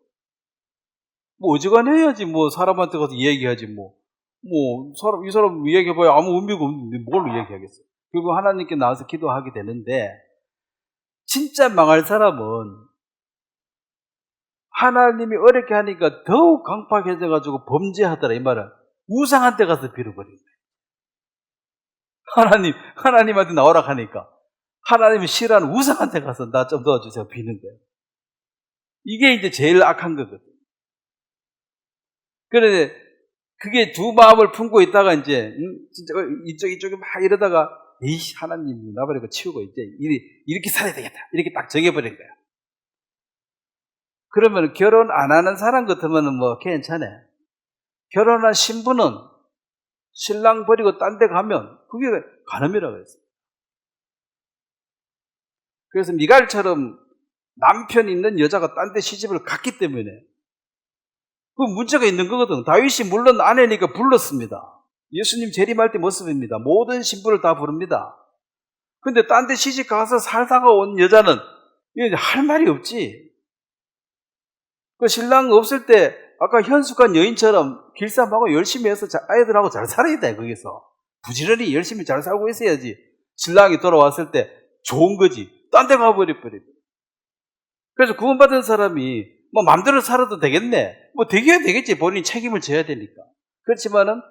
뭐 어지간히 해야지, 뭐 사람한테 가서 이야기하지, 이 사람 이야기해봐야 아무 의미가 없는데 뭘로 이야기하겠어요. 결국 하나님께 나와서 기도하게 되는데, 진짜 망할 사람은 하나님이 어렵게 하니까 더욱 강팍해져가지고 범죄하더라, 이 말은 우상한테 가서 빌어버린 거예요. 하나님한테 나오라 하니까 하나님이 싫어하는 우상한테 가서 나 좀 도와주세요 비는 거예요. 이게 이제 제일 악한 거거든요. 그런데 그게 두 마음을 품고 있다가 이제 진짜 이쪽에 막 이러다가 하나님 나버리고 치우고 이제 이렇게 살아야 되겠다 이렇게 딱 정해버린 거야. 그러면 결혼 안 하는 사람 같으면 뭐 괜찮아. 결혼한 신부는 신랑 버리고 딴 데 가면 그게 간음이라고 했어요. 그래서 미갈처럼 남편이 있는 여자가 딴 데 시집을 갔기 때문에 그 문제가 있는 거거든. 다윗이 물론 아내니까 불렀습니다. 예수님 재림할 때 모습입니다. 모든 신부를 다 부릅니다. 근데 딴 데 시집 가서 살다가 온 여자는 이게 할 말이 없지. 그 신랑 없을 때 아까 현숙한 여인처럼 길쌈하고 열심히 해서 아이들하고 잘 살아야 돼. 거기서 부지런히 열심히 잘 살고 있어야지 신랑이 돌아왔을 때 좋은 거지. 딴 데 가버려버려. 그래서 구원받은 사람이 뭐 마음대로 살아도 되겠네. 뭐 되게 되겠지. 본인이 책임을 져야 되니까. 그렇지만은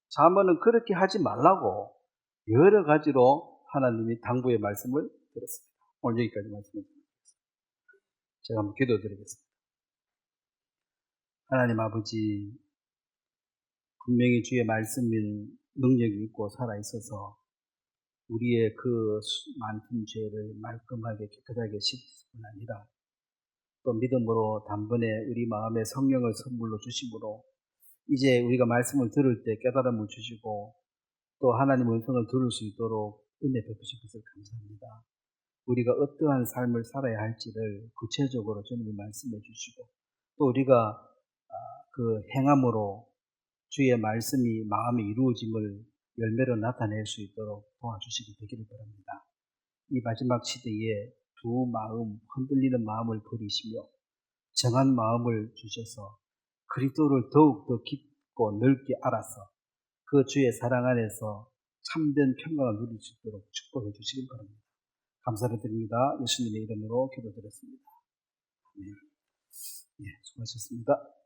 자문은 그렇게 하지 말라고 여러 가지로 하나님이 당부의 말씀을 드렸습니다. 오늘 여기까지 말씀을 드리겠습니다. 제가 한번 기도드리겠습니다. 하나님 아버지, 분명히 주의 말씀인 능력이 있고 살아있어서 우리의 그 많은 죄를 말끔하게 깨끗하게 씻을 뿐 아니라 또 믿음으로 단번에 우리 마음에 성령을 선물로 주심으로 이제 우리가 말씀을 들을 때 깨달음을 주시고 또 하나님의 음성을 들을 수 있도록 은혜 베푸신 것을 감사합니다. 우리가 어떠한 삶을 살아야 할지를 구체적으로 주님이 말씀해 주시고 또 우리가 그 행함으로 주의 말씀이 마음에 이루어짐을 열매로 나타낼 수 있도록 도와주시기 되기를 바랍니다. 이 마지막 시대에 두 마음, 흔들리는 마음을 버리시며 정한 마음을 주셔서 그리스도를 더욱더 깊고 넓게 알아서 그 주의 사랑 안에서 참된 평강을 누릴 수 있도록 축복해 주시길 바랍니다. 감사를 드립니다. 예수님의 이름으로 기도드렸습니다. 네. 수고하셨습니다.